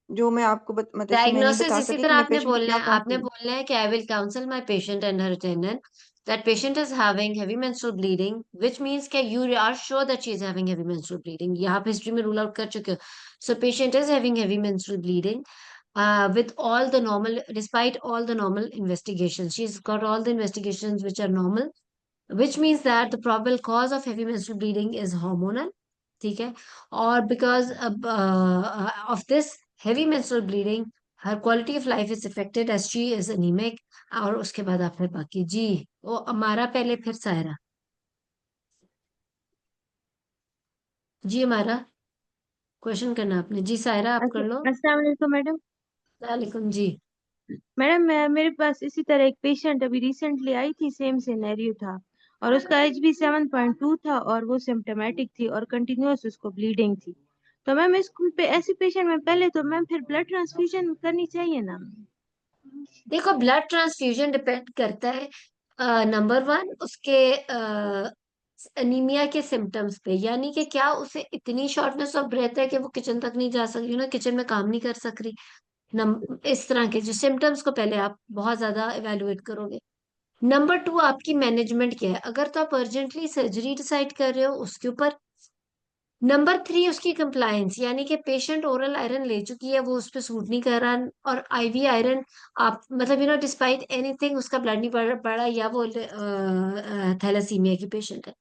जो मैं आपको मतलब इसमें नहीं डायग्नोसिस बता इसी सकी तरह कि मैं आपने पेशेंट को बोलना क्या है, आपने काउंसलिंग। बोलना है कि I will council my patient and her attendant that patient is having heavy menstrual bleeding, which means that you are sure that she is having heavy menstrual bleeding, यहाँ पे हिस्ट्री में रूल आउट कर चुके हो। So patient is having heavy menstrual bleeding with all the normal, despite all the normal investigations, she's got all the investigations which are normal, which means that the probable cause of heavy menstrual bleeding is hormonal, ठीक है। और because of this heavy menstrual bleeding, her quality of life is affected as she is anemic। और उसके बाद आप फिर बाकी जी, वो हमारा पहले फिर सायरा। जी, हमारा क्वेश्चन करना आपने, जी सायरा आप कर लो। अस्सलाम वालेकुम मैडम। वालेकुम जी। मैडम, मेरे पास इसी तरह एक पेशेंट अभी रिसेंटली आई थी, सेम सिनेरियो था। और उसका एच बी 7.2 था और वो सिम्टोमेटिक थी और कंटिन्यूअस उसको ब्लीडिंग थी। तो मैम इस पे ऐसी पेशेंट में पहले तो मैम फिर ब्लड ट्रांसफ्यूजन करनी चाहिए ना। देखो, ब्लड ट्रांसफ्यूजन डिपेंड करता है नंबर वन उसके एनीमिया के सिम्टम्स पे, यानी कि क्या उसे इतनी शॉर्टनेस ऑफ ब्रेथ है कि वो किचन तक नहीं जा सकती, किचन में काम नहीं कर सक रही। इस तरह के जो सिम्टम्स को पहले आप बहुत ज्यादा इवेलुएट करोगे। नंबर टू, आपकी मैनेजमेंट क्या है, अगर तो आप अर्जेंटली सर्जरी डिसाइड कर रहे हो उसके ऊपर। नंबर थ्री, उसकी कंप्लायंस, यानी कि पेशेंट ओरल आयरन ले चुकी है, वो उस पर सूट नहीं कर रहा, और आईवी आयरन आप मतलब डिस्पाइट एनीथिंग उसका ब्लड नहीं बढ़ा, या वो थैलेसीमिया की पेशेंट है।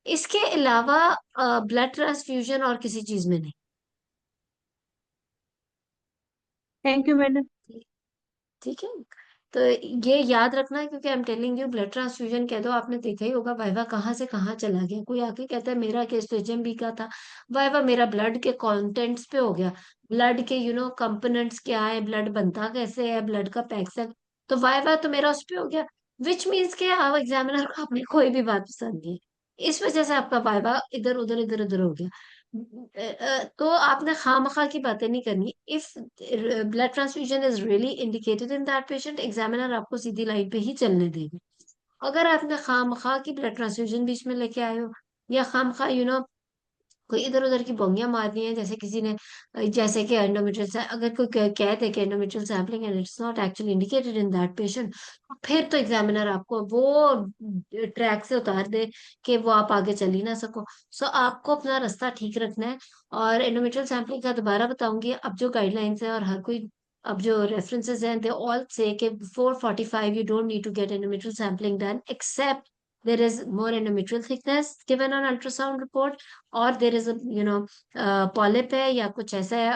इसके अलावा ब्लड ट्रांसफ्यूजन और किसी चीज में नहीं। Thank you madam. ठीक है, तो ये याद रखना, क्योंकि I am telling you, blood transfusion कह दो, आपने देखा ही होगा वाइवा कहाँ से कहाँ चला गया। कोई आके कहता है मेरा केस तो एचएमबी का था, वाइवा मेरा ब्लड के कंटेंट्स पे हो गया, ब्लड के कंपोनेंट्स क्या है, ब्लड बनता कैसे है, ब्लड का पैक्स, तो वाइवा तो मेरा उस पे हो गया। विच मीन्स के आप एग्जामिनर को अपनी कोई भी बात पसंद नहीं है, इस वजह से आपका वाइवा इधर उधर इधर उधर हो गया। तो आपने खामखा की बातें नहीं करनी। If blood transfusion is really indicated in that patient, examiner आपको सीधी लाइन पे ही चलने देगा। अगर आपने खामखा की ब्लड ट्रांसफ्यूजन बीच में लेके आए हो, या खामखा कोई इधर उधर की बोंगियां मारनी है, जैसे किसी ने जैसे कि एंडोमेट्रियल अगर कोई कह दे कि endometrial sampling and it's not actually indicated in that patient, फिर तो एग्जामिनर आपको वो ट्रैक से उतार दे कि वो आप आगे चल ही ना सको। सो आपको अपना रास्ता ठीक रखना है। और एंडोमेट्रियल सैम्पलिंग का दोबारा बताऊंगी, अब जो गाइडलाइंस है और हर कोई अब जो रेफरेंसेस हैं, दे ऑल से कि before 45 you don't need to get endometrial sampling done, except there is more endometrial thickness given on ultrasound report, और देर इज पॉलिप है या कुछ ऐसा है,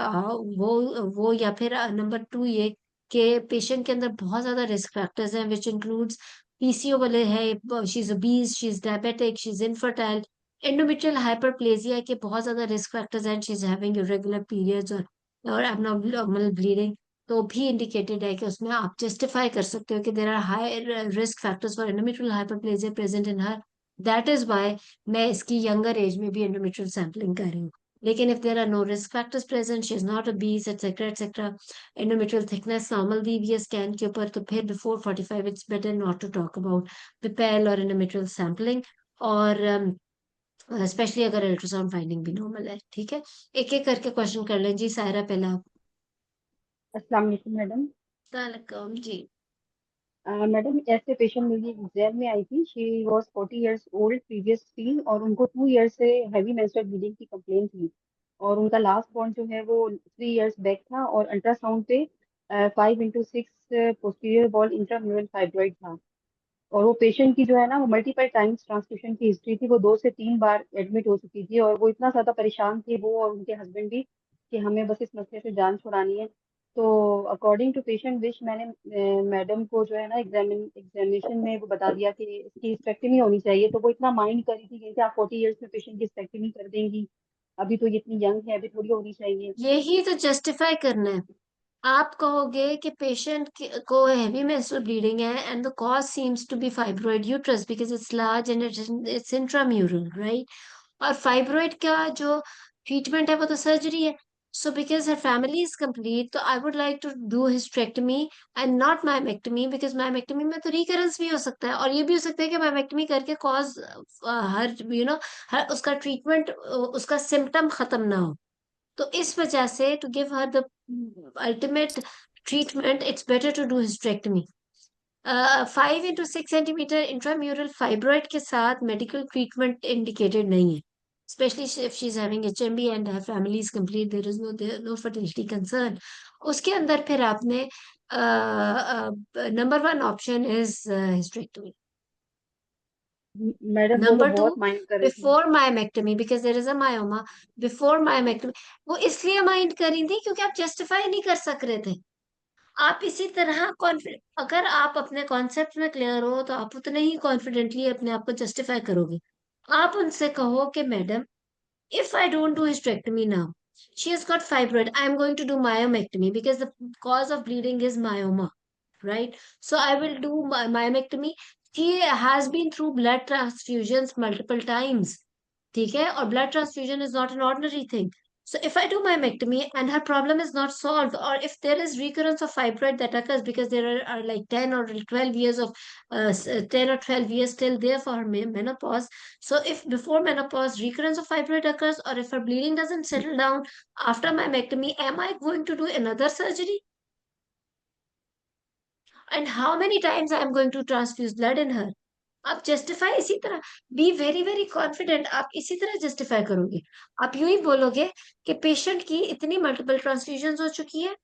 वो या फिर नंबर टू ये कि पेशेंट के अंदर बहुत ज्यादा रिस्क फैक्टर्स हैं, विच इंक्लूड्स पीसीओ वाले है, she is obese, she is diabetic, she is infertile, endometrial hyperplasia के बहुत ज्यादा रिस्क फैक्टर्स हैं, she is having irregular periods और एबनॉर्मल ब्लीडिंग, तो भी इंडिकेटेड है कि उसमें आप जस्टिफाई कर सकते हो कि there are high risk factors for endometrial hyperplasia present in her. That is why मैं इसकी यंगर एज में भी एंडोमेट्रियल सैम्पलिंग कर रही हूँ। लेकिन if there are no risk factors present, she is not obese etcetera etcetera, endometrial thickness normal दी हुई है स्कैन के ऊपर, तो फिर before 45 it's better not to talk about pipelle और एंडोमेट्रियल सैम्पलिंग। और स्पेशली अगर अल्ट्रासाउंड फाइंडिंग भी नॉर्मल है। ठीक है, एक एक करके क्वेश्चन कर लें जी। सायरा पहला आप। अस्सलाम वालेकुम मैडम। वालेकुम जी। मैडम ऐसे पेशेंट मेरी एग्जाम में आई थी। She was 40 years old previously और उनको 2 इयर्स से हैवी मेंस्ट्रुअल ब्लीडिंग की कंप्लेंट थी और उनका लास्ट बॉन्ड जो है वो 3 इयर्स बैक था और अल्ट्रासाउंड पे 5/6 पोस्टीरियर वॉल इंट्राम्यूरल फाइब्रॉइड था। और वो पेशेंट की जो है ना वो मल्टीपल टाइम्स ट्रांसफ्यूजन की हिस्ट्री थी। वो 2 से 3 बार एडमिट हो चुकी थी और वो इतना ज्यादा परेशान थे वो और उनके हस्बैंड भी कि हमें बस इस मसले से जान छुड़ानी है। तो अकॉर्डिंग टू पेशेंट विश मैंने मैडम को जो है ना एग्जामिनेशन में वो बता दिया कि इसकी हिस्टेक्टमी होनी चाहिए। तो वो इतना माइंड कर रही थी कि आप 40 इयर्स में पेशेंट की हिस्टेक्टमी कर देंगी, अभी तो ये इतनी यंग है, अभी थोड़ी होनी चाहिए। यही तो जस्टिफाई करना है। आप कहोगे कि पेशेंट को हैवी मेंस्ट्रुअल ब्लीडिंग है and the cause seems to be fibroid uterus because it's large and it's intramural, right? और फाइब्रॉइड का जो ट्रीटमेंट है वो तो सर्जरी है। So because her family is complete, तो I would like to do hysterectomy and not myomectomy, because myomectomy में तो रिकरेंस भी हो सकता है, और ये भी हो सकता है कि माइमेक्टमी करके कॉज हर हर उसका ट्रीटमेंट उसका सिम्टम खत्म ना हो। तो इस वजह से to give her the ultimate treatment it's better to do hysterectomy. 5 into 6 centimetre intramural fibroid के साथ मेडिकल ट्रीटमेंट इंडिकेटेड नहीं है, especially if she's having HMB and her family is complete, there is no fertility concern। उसके अंदर फिर आपने number one option is hysterectomy. Madam वो तो नंबर टू, बहुत माइंड कर रही थी। Before myomectomy because there is a myoma, before myomectomy वो इसलिए माइंड करी थी क्योंकि आप जस्टिफाई नहीं कर सक रहे थे। आप इसी तरह कॉन्फिडेंट, अगर आप अपने कॉन्सेप्ट में क्लियर हो तो आप उतने ही कॉन्फिडेंटली अपने आप को जस्टिफाई करोगे। आप उनसे कहो कि madam, if I don't do hysterectomy now, she has got fibroid, I am going to do myomectomy because the cause of bleeding is myoma, right? So I will do myomectomy she has been through blood transfusions multiple times. ठीक है, और blood transfusion is not an ordinary thing. So if I do myomectomy and her problem is not solved, or if there is recurrence of fibroid that occurs because there are like 10 or 12 years of 10 or 12 years still there for her menopause. So if before menopause recurrence of fibroid occurs, or if her bleeding doesn't settle down after myomectomy, am I going to do another surgery? And how many times I am going to transfuse blood in her? आप justify इसी तरह, B very very confident, आप इसी तरह justify करोगे। आप यूं ही बोलोगे कि पेशेंट की इतनी मल्टीपल ट्रांसफ्यूजन हो चुकी है,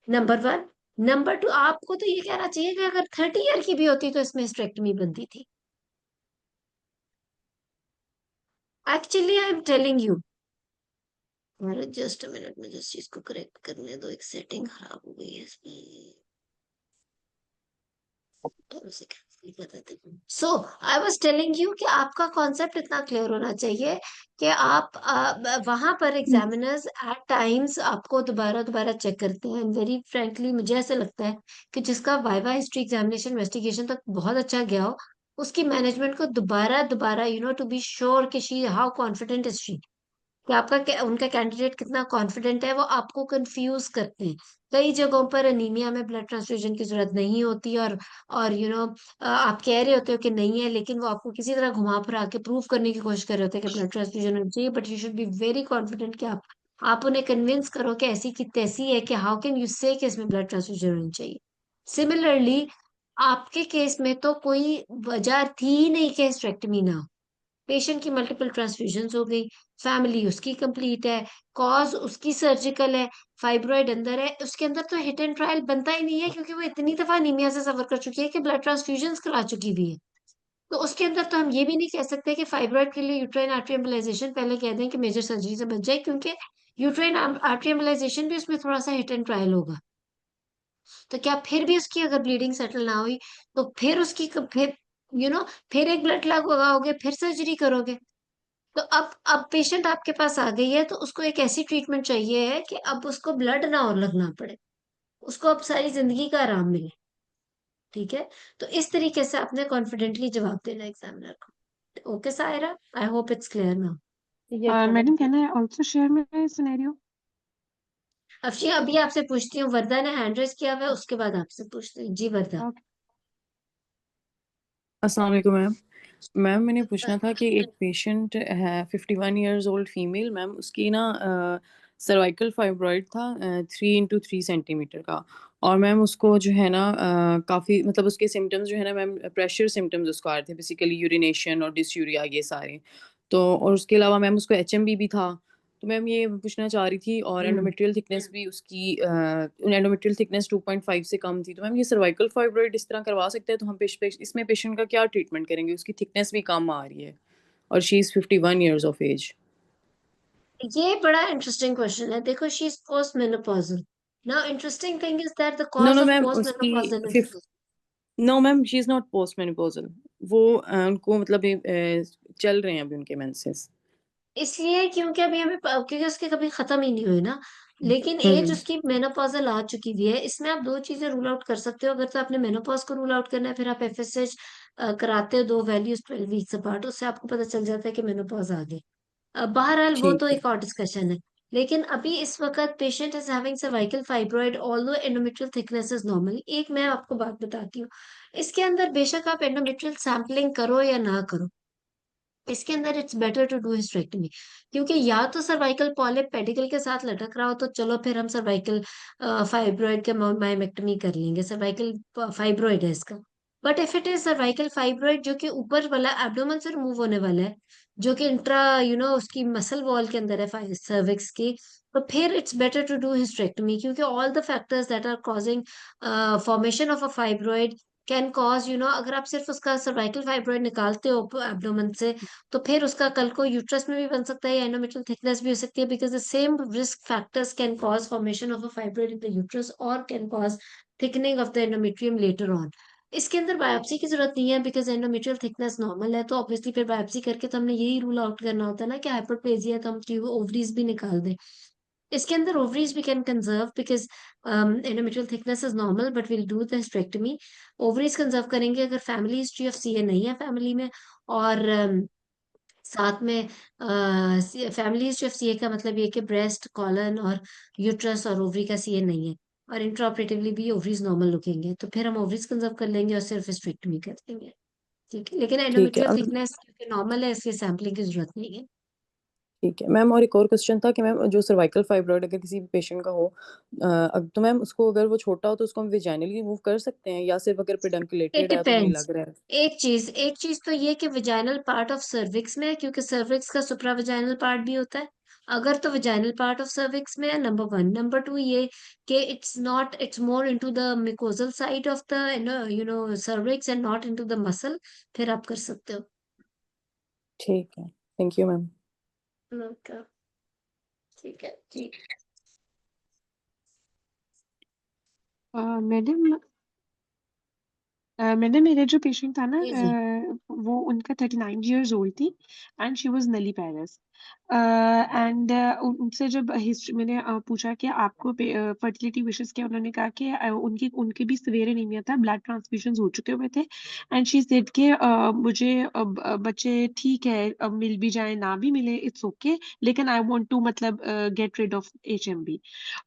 नंबर वन। नंबर टू, आपको तो ये कहना चाहिए कि अगर 30 ईयर की भी होती तो इसमें हिस्टेरेक्टमी बनती थी। Actually I am telling you, just a minute, मुझे इस चीज को करेक्ट करने दो, एक सेटिंग खराब हो गई है इसमें। सो आई वॉज टेलिंग यू कि आपका कॉन्सेप्ट इतना क्लियर होना चाहिए कि आप वहां पर एग्जामिनर्स एट टाइम्स आपको दोबारा दोबारा चेक करते हैं। वेरी फ्रेंकली मुझे ऐसा लगता है कि जिसका वाइवा हिस्ट्री एग्जामिनेशन इन्वेस्टिगेशन तक बहुत अच्छा गया हो, उसकी मैनेजमेंट को दोबारा दोबारा टू बी श्योर कि she how confident is she, कि उनका कैंडिडेट कितना कॉन्फिडेंट है, वो आपको कंफ्यूज करते हैं। कई जगहों पर एनीमिया में ब्लड ट्रांसफ्यूजन की जरूरत नहीं होती, और आप कह रहे होते हो कि नहीं है, लेकिन वो आपको किसी तरह घुमा फिरा के प्रूव करने की कोशिश कर रहे होते हैं कि ब्लड ट्रांसफ्यूजन होनी चाहिए। But you should be very confident कि आप उन्हें कन्विंस करो कि ऐसी की तैसी है, कि हाउ कैन यू से कि इसमें ब्लड ट्रांसफ्यूजन होनी चाहिए। सिमिलरली आपके केस में तो कोई वजह थी ही नहीं कि हिस्टेरेक्टमी ना हो। पेशेंट की मल्टीपल ट्रांसफ्यूजन हो गई, फैमिली उसकी कंप्लीट है, कॉज उसकी सर्जिकल है, फाइब्रॉइड अंदर है, उसके अंदर तो हिट एंड ट्रायल बनता ही नहीं है, क्योंकि वो इतनी दफा अनीमिया से सफर कर चुकी है कि ब्लड ट्रांसफ्यूजन करा चुकी हुई है। तो उसके अंदर तो हम ये भी नहीं कह सकते कि फाइब्रॉइड के लिए यूट्राइन आर्टरी एम्बोलाइजेशन पहले कह दें कि मेजर सर्जरी से बच जाए, क्योंकि यूट्राइन आर्टरी एम्बोलाइजेशन भी उसमें थोड़ा सा हिट एंड ट्रायल होगा। तो क्या फिर भी उसकी अगर ब्लीडिंग सेटल ना हुई, तो फिर उसकी फिर फिर एक ब्लड लगाओगे, फिर सर्जरी करोगे? तो अब पेशेंट आपके पास आ गई है, तो उसको एक ऐसी ट्रीटमेंट चाहिए है कि अब उसको ब्लड ना और लगना पड़े, उसको अब सारी जिंदगी का आराम मिले। ठीक है, तो इस तरीके से आपने कॉन्फिडेंटली जवाब देना एग्जामिनर को। Okay Saira, I hope it's clear now. Yes madam. Madam, can I also share my scenario? अफशी, अभी आपसे पूछती हूँ, वर्दा ने हैंड रेज किया हुआ है, उसके बाद आपसे पूछती हूँ। जी वर्दा। Okay. अस्सलाम वालेकुम मैम। मैम मैंने पूछना था कि एक पेशेंट है 51 ईयर्स ओल्ड फीमेल मैम, उसकी ना सर्वाइकल फाइब्रॉइड था 3 into 3 सेंटीमीटर का। और मैम उसको जो है ना काफ़ी मतलब उसके सिम्टम्स जो है ना मैम प्रेशर सिम्टम्स उसको आ रहे थे, बेसिकली यूरिनेशन और डिसयूरिया ये सारे। तो और उसके अलावा मैम उसको एचएमबी भी था। तो मैम ये पूछना चाह रही थी, और एंडोमेट्रियल थिकनेस भी उसकी एंडोमेट्रियल थिकनेस 2.5 से कम थी। तो मैम ये सर्वाइकल फाइब्रॉइड इस तरह करवा सकते हैं, तो हम इसमें पेशेंट का क्या ट्रीटमेंट करेंगे? उसकी थिकनेस भी कम आ रही है और she is 51 years of age. ये बड़ा इंटरेस्टिंग क्वेश्चन है। देखो, she is post menopausal. Now interesting thing is that the no cause no of ma'am post उसकी menopausal is, no ma'am she is not post menopausal. वो उनको मतलब चल रहे हैं अभी उनके मेंसेस। इसलिए क्योंकि अभी क्योंकि उसके कभी खत्म ही नहीं हुए ना। लेकिन एज हम्म। उसकी मेनोपॉजल आ चुकी हुई है। इसमें आप दो चीजें रूल आउट कर सकते हो। अगर तो आपने मेनोपॉज को रूल आउट करना है, फिर आप एफएसएच कराते हो, दो वैल्यूज 12 वीक्स अपार्ट, उससे आपको पता चल जाता है कि मेनोपॉज आ गई। बहरहाल वो ठीक तो है। एक और डिस्कशन है। लेकिन अभी इस वक्त patient is having cervical fibroid although endometrial thickness is normal. एक मैं आपको बात बताती हूँ, इसके अंदर बेशक आप एंडोमेट्रियल सैंपलिंग करो या ना करो, इसके अंदर it's better to do hysterectomy. क्योंकि या तो सर्वाइकल पॉलिप पेडिकल के साथ लटक रहा हो, तो चलो फिर हम सर्वाइकल फाइब्रॉइड के मायोमेक्टमी कर लेंगे, सर्वाइकल फाइब्रॉइड है इसका। But if it is cervical fibroid जो कि ऊपर वाला एब्डोमेन से रिमूव होने वाला है, जो कि इंट्रा उसकी मसल वॉल के अंदर है सर्विक्स की, तो फिर it's better to do hysterectomy. क्योंकि all the factors that are causing formation of a fibroid can cause अगर आप सिर्फ उसका सर्वाइकल फाइब्रॉइड निकालते हो एब्डोमेन से, तो फिर उसका कल को यूट्रस में भी बन सकता है या एंडोमेट्रियल थिकनेस भी हो सकती है, because the same risk factors can cause formation of a fibroid in the uterus और can cause thickening of the endometrium later on. इसके अंदर बायोप्सी की जरूरत नहीं है, बिकॉज एंडोमेट्रियल थिकनेस नॉर्मल है। तो ऑब्वियसली फिर बायोप्सी करके तो हमने यही रूल आउट करना होता है ना कि हाइपरप्लेजिया, तो हम ओवरीज भी निकाल दें। इसके अंदर ovaries we can conserve because endometrial thickness is normal but we'll do the hysterectomy. Ovaries conserve करेंगे अगर फैमिली हिस्ट्री ऑफ सीए नहीं है फैमिली में, और साथ में फैमिली हिस्ट्री ऑफ सीए का मतलब ये कि ब्रेस्ट, कॉलन और यूट्रस और ओवरी का सीए नहीं है, और इंट्राऑपरेटिवली भी ओवरीज नॉर्मल रुकेंगे, तो फिर हम ओवरीज कंजर्व कर लेंगे और सिर्फ हिस्टेरेक्टोमी कर देंगे। ठीक है, लेकिन ठीक है। एंडोमेट्रियल थिकनेस क्योंकि नॉर्मल है इसलिए सैम्पलिंग की जरूरत नहीं है। ठीक है मैम, और एक और क्वेश्चन था कि मैम जो सर्वाइकल फाइब्रॉइड अगर किसी पेशेंट का हो तो मैम उसको अगर वो छोटा हो तो उसको हम विजाइनली रिमूव कर सकते हैं, या सिर्फ अगर इट पेडंकुलेटेड है तो नहीं डिपेंड्स। लग रहा है? एक चीज तो ये कि विजाइनल पार्ट ऑफ सर्विक्स में है, क्योंकि सर्विक्स का सुप्रा विजाइनल पार्ट भी होता है। अगर तो विजाइनल पार्ट ऑफ सर्विक्स में है, नंबर वन। नंबर टू ये कि it's more into the mucosal side of the cervix and not into the muscle, फिर आप कर सकते हो। ठीक है, थैंक यू मैम। ओके, ठीक है जी। मैडम मैडम मेरा जो पेशेंट था ना जी जी। वो उनका 39 इयर्स ओल्ड थी एंड शी वाज नली पैरस एंड उनसे जब हिस्ट्री मैंने पूछा कि आपको फर्टिलिटी विशेस क्या, उन्होंने कहा कि उनकी उनके भी सीवियर एनीमिया था, ब्लड ट्रांसफ्यूजन हो चुके हुए थे एंड शी सेड कि मुझे बच्चे ठीक है, मिल भी जाए ना भी मिले इट्स ओके, लेकिन आई वांट टू मतलब गेट रिड ऑफ HMB।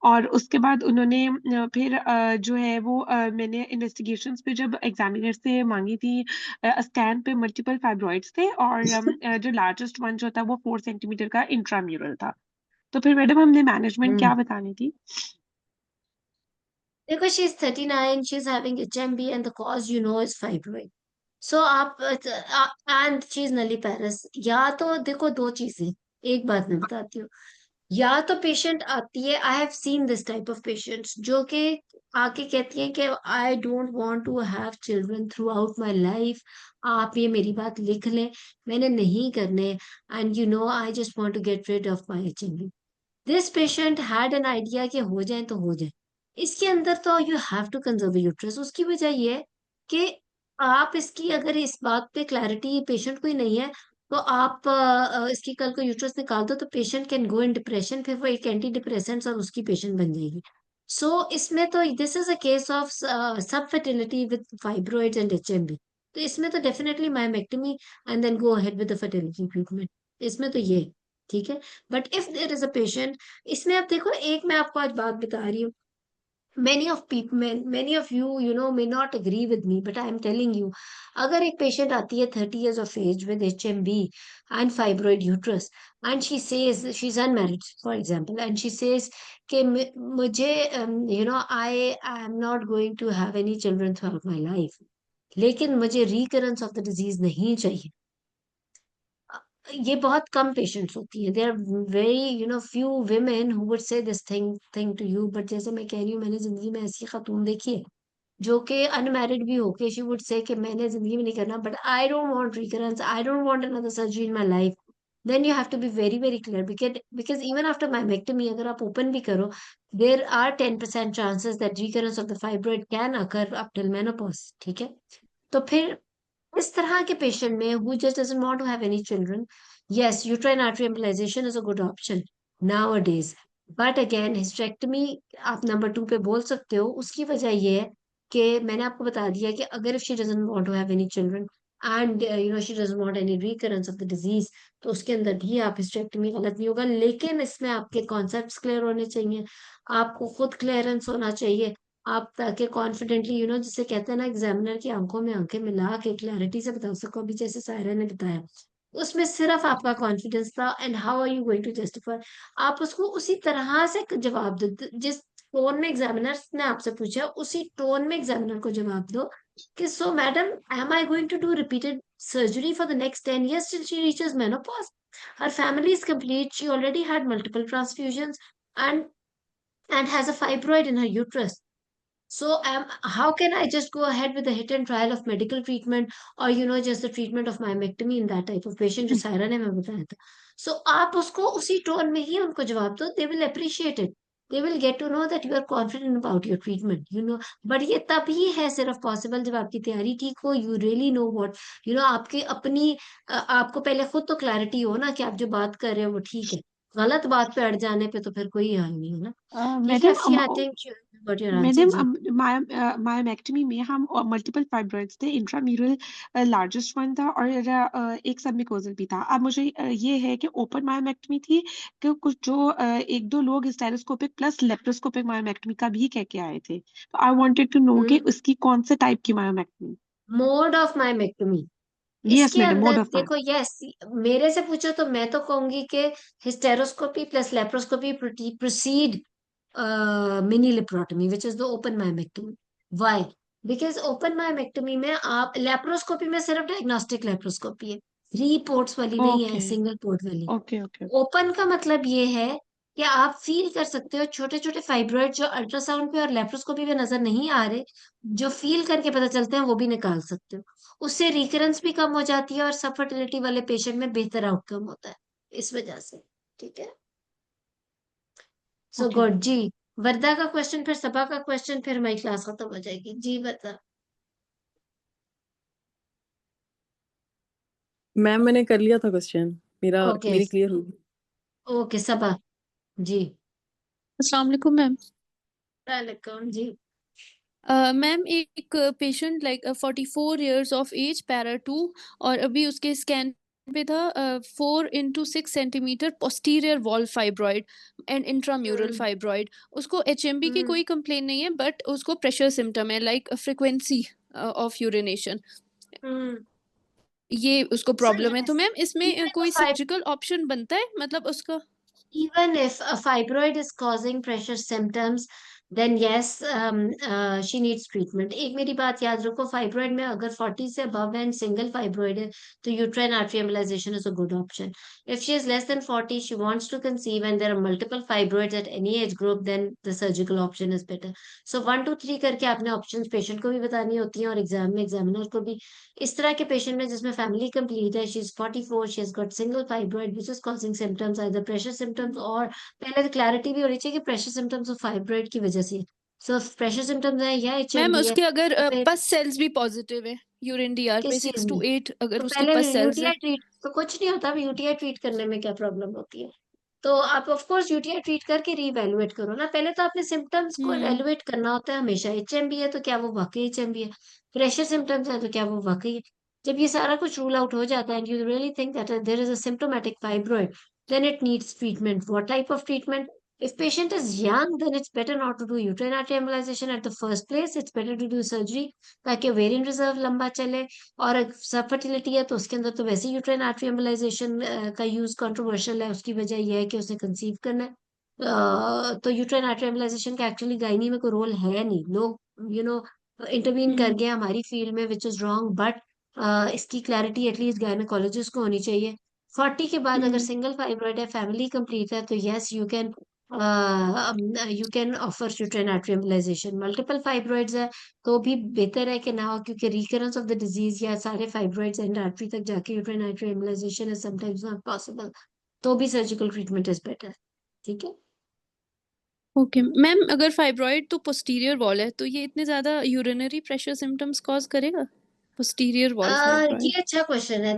और उसके बाद उन्होंने फिर जो है वो मैंने इन्वेस्टिगेशंस पे जब एग्जामिनर से मांगी थी, स्कैन पे मल्टीपल फाइब्रॉइड्स थे और जो लार्जेस्ट वन जो था वो 4 सेंटीमीटर का इंट्राम्यूरल था। तो फिर मैडम हमने मैनेजमेंट क्या बतानी थी? देखो, she is 39, she is having HMB and the cause is fibroid. So आप एंड शी इज नली पैरस। या तो देखो दो चीजें, एक बात मैं बताती हूँ। या तो पेशेंट आती है, I have seen this type of patients जो कि आके कहती हैं कि I don't want to have children throughout my life, आप ये मेरी बात लिख लें, मैंने नहीं करने, and I just want to get rid of my HMB। This patient had an idea कि हो जाए तो हो जाए। इसके अंदर तो you have to conserve uterus. उसकी वजह ये है कि आप इसकी अगर इस बात पे क्लैरिटी पेशेंट को ही नहीं है, तो आप इसकी कल को यूट्रस निकाल दो तो patient can go in depression, फिर वो एक एंटी डिप्रेसेंट्स और उसकी पेशेंट बन जाएगी। सो इसमें तो this is a case of sub fertility with fibroids and HMB। तो इसमें तो definitely myomectomy and then go ahead with the fertility treatment. इसमें तो ये ठीक है। But if there is a patient, इसमें आप देखो, एक मैं आपको आज बात बता रही हूँ, many of you may not agree with me, but I am telling you, अगर एक पेशेंट आती है 30 years of age with HMB and fibroid uterus and she says she's unmarried for example and she says कि मुझे I am not going to have any children throughout my life, लेकिन मुझे recurrence of the disease नहीं चाहिए। ये बहुत कम patients होती हैं। There are very few women who would say this thing to you, but जैसे मैं कह रही हूँ, मैंने जिंदगी में ऐसी खातून देखी है जो कि अनमैरिड भी होके शी वुड से कि मैंने जिंदगी में नहीं करना, but I don't want recurrence, I don't want another surgery in my life. Then you have to be very very clear, because even after myomectomy अगर आप ओपन भी करो, there are 10% chances that recurrence of the fibroid can occur up till menopause. ठीक है, तो फिर इस तरह के पेशेंट में who just doesn't want to have any children, yes, uterine artery embolization is a good option nowadays. But again, hysterectomy आप number 2 पे बोल सकते हो। उसकी वजह ये है कि मैंने आपको बता दिया कि अगर if she doesn't want to have any children and she doesn't want any recurrence of the disease, तो उसके अंदर भी आप hysterectomy गलत नहीं होगा। लेकिन इसमें आपके कॉन्सेप्ट्स क्लियर होने चाहिए, आपको खुद क्लियरेंस होना चाहिए, आप ताकि कॉन्फिडेंटली जिसे कहते हैं ना, एग्जामिनर की आंखों में आंखें मिला के क्लैरिटी से बता सको। अभी जैसे सायरा ने बताया, उसमें सिर्फ आपका कॉन्फिडेंस था, and how are you going to justify. आप उसको उसी तरह से जवाब दो, जिस टोन में एग्जामिनर ने आपसे पूछा उसी टोन में एग्जामिनर को जवाब दो कि so madam, am I going to do repeated surgery for the next 10 years till she reaches menopause? Her family is complete. She already had multiple transfusions and has a fibroid in her uterus. So, how can I just go ahead with the hit and trial of medical treatment or just the treatment of myomectomy in that type of patient जो सायरा ने मैं बताया था? So, आप उसको उसी tone में ही उनको जवाब दो, they will appreciate it. They will get to know that you are confident about your treatment. But ये तभी है सिर्फ possible जब आपकी तैयारी ठीक हो, you really know what, आपकी अपनी आपको पहले खुद तो क्लैरिटी हो ना कि आप जो बात कर रहे हो वो ठीक है। गलत बात पे अड़ जाने पे तो फिर कोई हाल नहीं है ना। ठीक है, madam see, I think you got your answer madam ji. Myomectomy में हम मल्टीपल फाइब्रॉइड्स थे, इंट्राम्यूरल लार्जेस्ट वन था और एक सबमिकोजल भी था। अब मुझे ये है कि ओपन मायोमेक्टमी थी कि कुछ जो एक दो लोग हिस्टेरोस्कोपिक प्लस लेप्रोस्कोपिक मायोमेक्टमी का भी कह के आए थे, तो आई वांटेड टू नो कि उसकी कौन से टाइप की मायोमेक्टमी। मोड ऑफ माइमेक्टमी, यस इसके मैडम, मोड अंदर ऑफ मायो। देखो, यस, मेरे से पूछो तो मैं तो कहूंगी कि hysteroscopy plus laparoscopy proceed mini laparotomy which is the open myomectomy. Why? Because open myomectomy में आप, लेप्रोस्कोपी में सिर्फ डायग्नोस्टिक लेप्रोस्कोपी है, 3 पोर्ट्स वाली नहीं है, ओके सिंगल पोर्ट वाली। Okay okay. ओपन का मतलब ये है कि आप फील कर सकते हो छोटे छोटे फाइब्रॉइड जो अल्ट्रासाउंड पे और लेप्रोस्कोपी पे नजर नहीं आ रहे, जो फील करके पता चलते हैं, वो भी निकाल सकते हो। उससे रिकरेंस भी कम हो जाती है और सब फर्टिलिटी वाले पेशेंट में बेहतर आउटकम होता है इस वजह से। ठीक है, सो ओके गुड जी। वर्दा का क्वेश्चन, फिर सबा का क्वेश्चन, फिर हमारी क्लास खत्म हो जाएगी जी। वर्दा। मैम मैंने कर लिया था क्वेश्चन, मेरा ओके। मेरी क्लियर होगी। ओके सबा जी। अस्सलाम वालेकुम मैम। वेलकम जी। मैम एक patient like 44 years of age, para 2, और अभी उसके स्कैन पे था 4 into 6 centimeter posterior wall fibroid and intramural hmm. Fibroid. उसको HMB की हम्म। कोई कंप्लेन नहीं है, बट उसको प्रेशर सिम्टम है लाइक फ्रिक्वेंसी ऑफ यूरिनेशन, हम्म। ये उसको सो प्रॉब्लम है। तो यस, मैम इसमें इवन कोई सर्जिकल ऑप्शन बनता है मतलब उसका? even if a fibroid is causing pressure symptoms, then yes, she needs treatment. एक मेरी बात याद रखो, फाइब्रॉइड में अगर 40 से above and single fibroid है तो uterine artery embolization is a good option. If she is less than 40, she wants to conceive and there are multiple fibroids at any age group, then the surgical option is better. So 1 2 3 करके आपने options patient को भी बतानी होती हैं और exam में examiner को भी। इस तरह के पेशेंट में जिसमें फैमिली कंप्लीट है, she is 44, she has got single fibroid which is causing symptoms either pressure symptoms, और पहले तो क्लैरिटी भी होनी चाहिए कि प्रेशर सिम्टम्स ऑफ फाइब्रॉइड की वजह से। सो प्रेशर सिम्टम्स है या मैम एचएमबी है उसके अगर तो फिर पस सेल्स भी पॉजिटिव है, यूरिन डीआर पे किस चीज 6 to में, 8 अगर तो उसके पहले पस सेल्स यूटीआई है। ट्रीट तो कुछ नहीं होता, यूटीआई ट्रीट करने में क्या प्रॉब्लम होती है? तो आप ऑफ कोर्स यूटीआई ट्रीट करके रीवैल्यूएट करो ना। पहले तो आपने सिम्टम्स को हम्म। एवेल्युएट करना होता है हमेशा। एचएमबी है तो क्या वो वाकई एचएमबी है? प्रेशर सिम्टम्स है तो क्या वो वाकई है? जब ये सारा कुछ रूल आउट हो जाता है and you really think that there is a symptomatic fibroid, then it needs treatment. What type of treatment? If patient is young, then it's better not to do uterine artery embolization at the first place. It's better to do surgery ताकि ovarian reserve लंबा चले। और सब fertility है तो उसके अंदर तो वैसे ही यूट्राइन आर्टरी एम्बोलाइजेशन का यूज कंट्रोवर्शियल है। उसकी वजह यह है कि उसने कंसीव करना है। तो यूट्राइन आर्टरी एम्बोलाइजेशन का एक्चुअली गायनी में कोई रोल है नहीं। लोग इंटरवीन कर हम्म। गए हमारी फील्ड में विच इज रॉन्ग, बट इसकी क्लैरिटी एटलीस्ट गायनोकोलॉजिस्ट को होनी चाहिए। 40 के बाद अगर हम्म। सिंगल फाइब्रॉइड है, फैमिली कंप्लीट है, तो yes you can offer uterine artery embolisation. Multiple fibroids है तो भी बेहतर है कि ना हो, क्योंकि रिकरेंस ऑफ द डिजीज या सारे फाइब्रॉइड्स एंड आर्टरी तक जाके uterine artery embolisation is sometimes not possible, तो भी सर्जिकल ट्रीटमेंट इज बेटर। ठीक है। ओके मैम, अगर फाइब्रॉइड तो पोस्टीरियर वॉल है, तो ये इतने ज्यादा यूरिनरी प्रेशर सिम्टम्स कॉज करेगा? पोस्टीरियर वॉल ये फाइब्रॉइड। अच्छा क्वेश्चन है।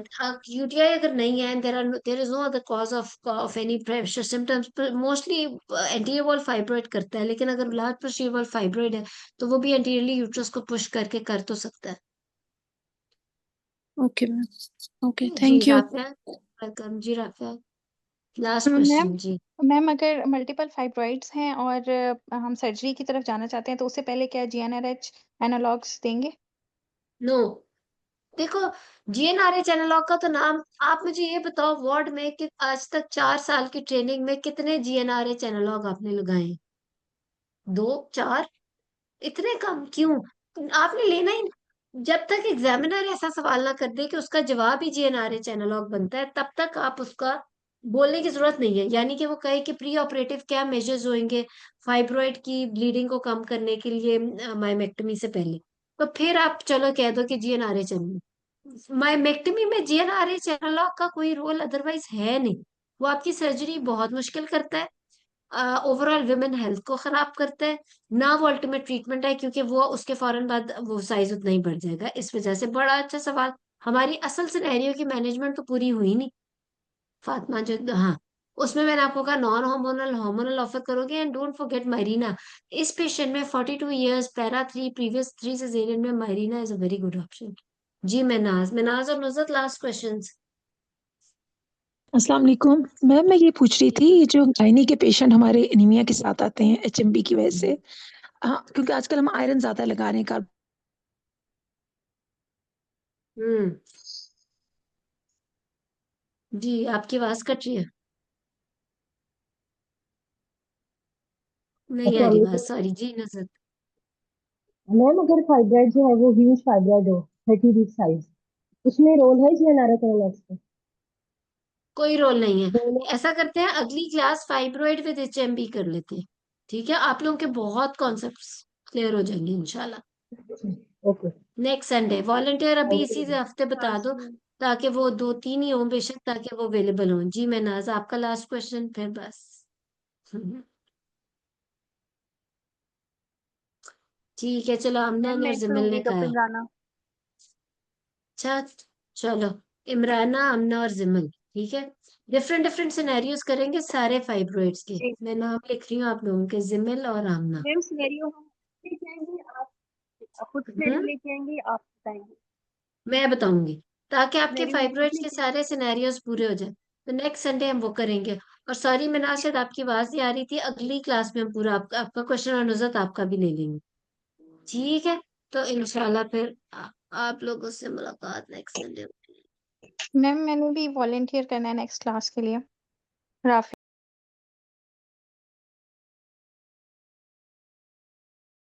यूटीआई अगर नहीं है, there is no other cause of any pressure symptoms, mostly anterior wall fibroid करता है, लेकिन अगर लार्ज पोस्टीरियर वॉल फाइब्रॉइड है तो वो भी एंटीरियरली यूट्रस को पुश करके कर तो सकता है। Okay ma'am, okay ji thank you. Rafia, welcome ji Rafia. Last ma'am question ji. Ma'am अगर मल्टीपल फाइब्रॉइड्स हैं और हम सर्जरी की तरफ जाना चाहते हैं तो उससे पहले क्या GnRH एनालॉग्स देंगे? नो, देखो, जीएनआरएच एनालॉग का तो नाम, आप मुझे ये बताओ वार्ड में कि आज तक 4 साल की ट्रेनिंग में कितने जीएनआरएच एनालॉग आपने लगाए? 2 4? इतने कम क्यों? आपने लेना ही, जब तक एग्जामिनर ऐसा सवाल ना कर दे कि उसका जवाब ही जीएनआरएच एनालॉग बनता है, तब तक आप उसका बोलने की जरूरत नहीं है। यानी कि वो कहे कि प्री ऑपरेटिव क्या मेजर्स होंगे फाइब्रॉइड की ब्लीडिंग को कम करने के लिए माइमेक्टमी से पहले, तो फिर आप चलो कह दो कि जीएनआरएच एनालॉग। माइमेक्टमी में जीएनआरएच एनालॉग का कोई रोल अदरवाइज है नहीं। वो आपकी सर्जरी बहुत मुश्किल करता है, ओवरऑल वुमेन हेल्थ को खराब करता है ना, वो अल्टीमेट ट्रीटमेंट है, क्योंकि वो उसके फौरन बाद वो साइज उतना ही बढ़ जाएगा। इस वजह से बड़ा अच्छा सवाल। हमारी असल सिनेरियो की मैनेजमेंट तो पूरी हुई नहीं, फातिमा जो, हाँ। उसमें मैंने आपको कहा नॉन हार्मोनल, हार्मोनल ऑफर करोगे। And don't forget Mirena. इस पेशेंट में 42 इयर्स, पैरा 3, प्रीवियस 3 सिजेरियन में Mirena is a very good option. जी मिनाज और नुसरत, लास्ट क्वेश्चंस। अस्सलाम वालेकुम मैम, मैं ये पूछ रही थी, ये जो गायनी के पेशेंट हमारे एनीमिया के साथ आते हैं एचएमबी की वजह से, हाँ, क्योंकि आजकल हम आयरन ज्यादा लगा रहे हैं हम्म। जी आपकी आवाज कट रही है, नहीं आ अस्सलाम रही आवाज, वालेकुम सॉरी जी नुसरत। मैम, अगर फाइब्राइड जो है वो ह्यूज फाइब्राइड हो 30 वीक साइज, उसमें रोल है GnRH का? कोई रोल नहीं है। दोनों। ऐसा करते हैं, अगली क्लास फाइब्रॉइड विद एचएमबी कर लेते हैं। ठीक है, आप लोगों के बहुत कॉन्सेप्ट्स क्लियर हो जाएंगे इंशाल्लाह। ओके। नेक्स्ट संडे वॉलंटियर अभी थैंक इसी यू। हफ्ते बता दो, ताकि वो 2-3 ही हों बेशक, ताकि वो अवेलेबल हों। जी महनाज, आपका लास्ट क्वेश्चन फिर बस। ठीक है, चलो मैम अमनान और मैं जिमिल ने करूंगी कहा डॉक्टर है। इमराना। अच्छा, चलो इमराना, अमना और जिमिल, ठीक है। डिफरेंट डिफरेंट सिनेरियोज करेंगे सारे फाइब्रॉइड्स के। जी मैं नाम लिख रही हूँ आप लोगों के, जिमिल और आमना। मैम सिनेरियो हम लेके आएंगे, आप खुद सिनेरियो हम्म, लेके आएंगे, आप बताएंगे? मैं बताऊंगी, ताकि आपके सिनेरियो हम खुद फाइब्रॉइड्स के लेके सारे सिनेरियोज पूरे हो जाए। तो नेक्स्ट संडे हम वो करेंगे। और सॉरी मिनाज, शायद आपकी आवाज नहीं आ रही थी, अगली क्लास में हम पूरा आपका क्वेश्चन और नुजरत आपका भी ले लेंगे। ठीक है, तो इंशाल्लाह फिर आप लोगों से मुलाकात नेक्स्ट संडे। मैम मैंने भी वॉलेंटियर करना है नेक्स्ट क्लास के लिए। राफी।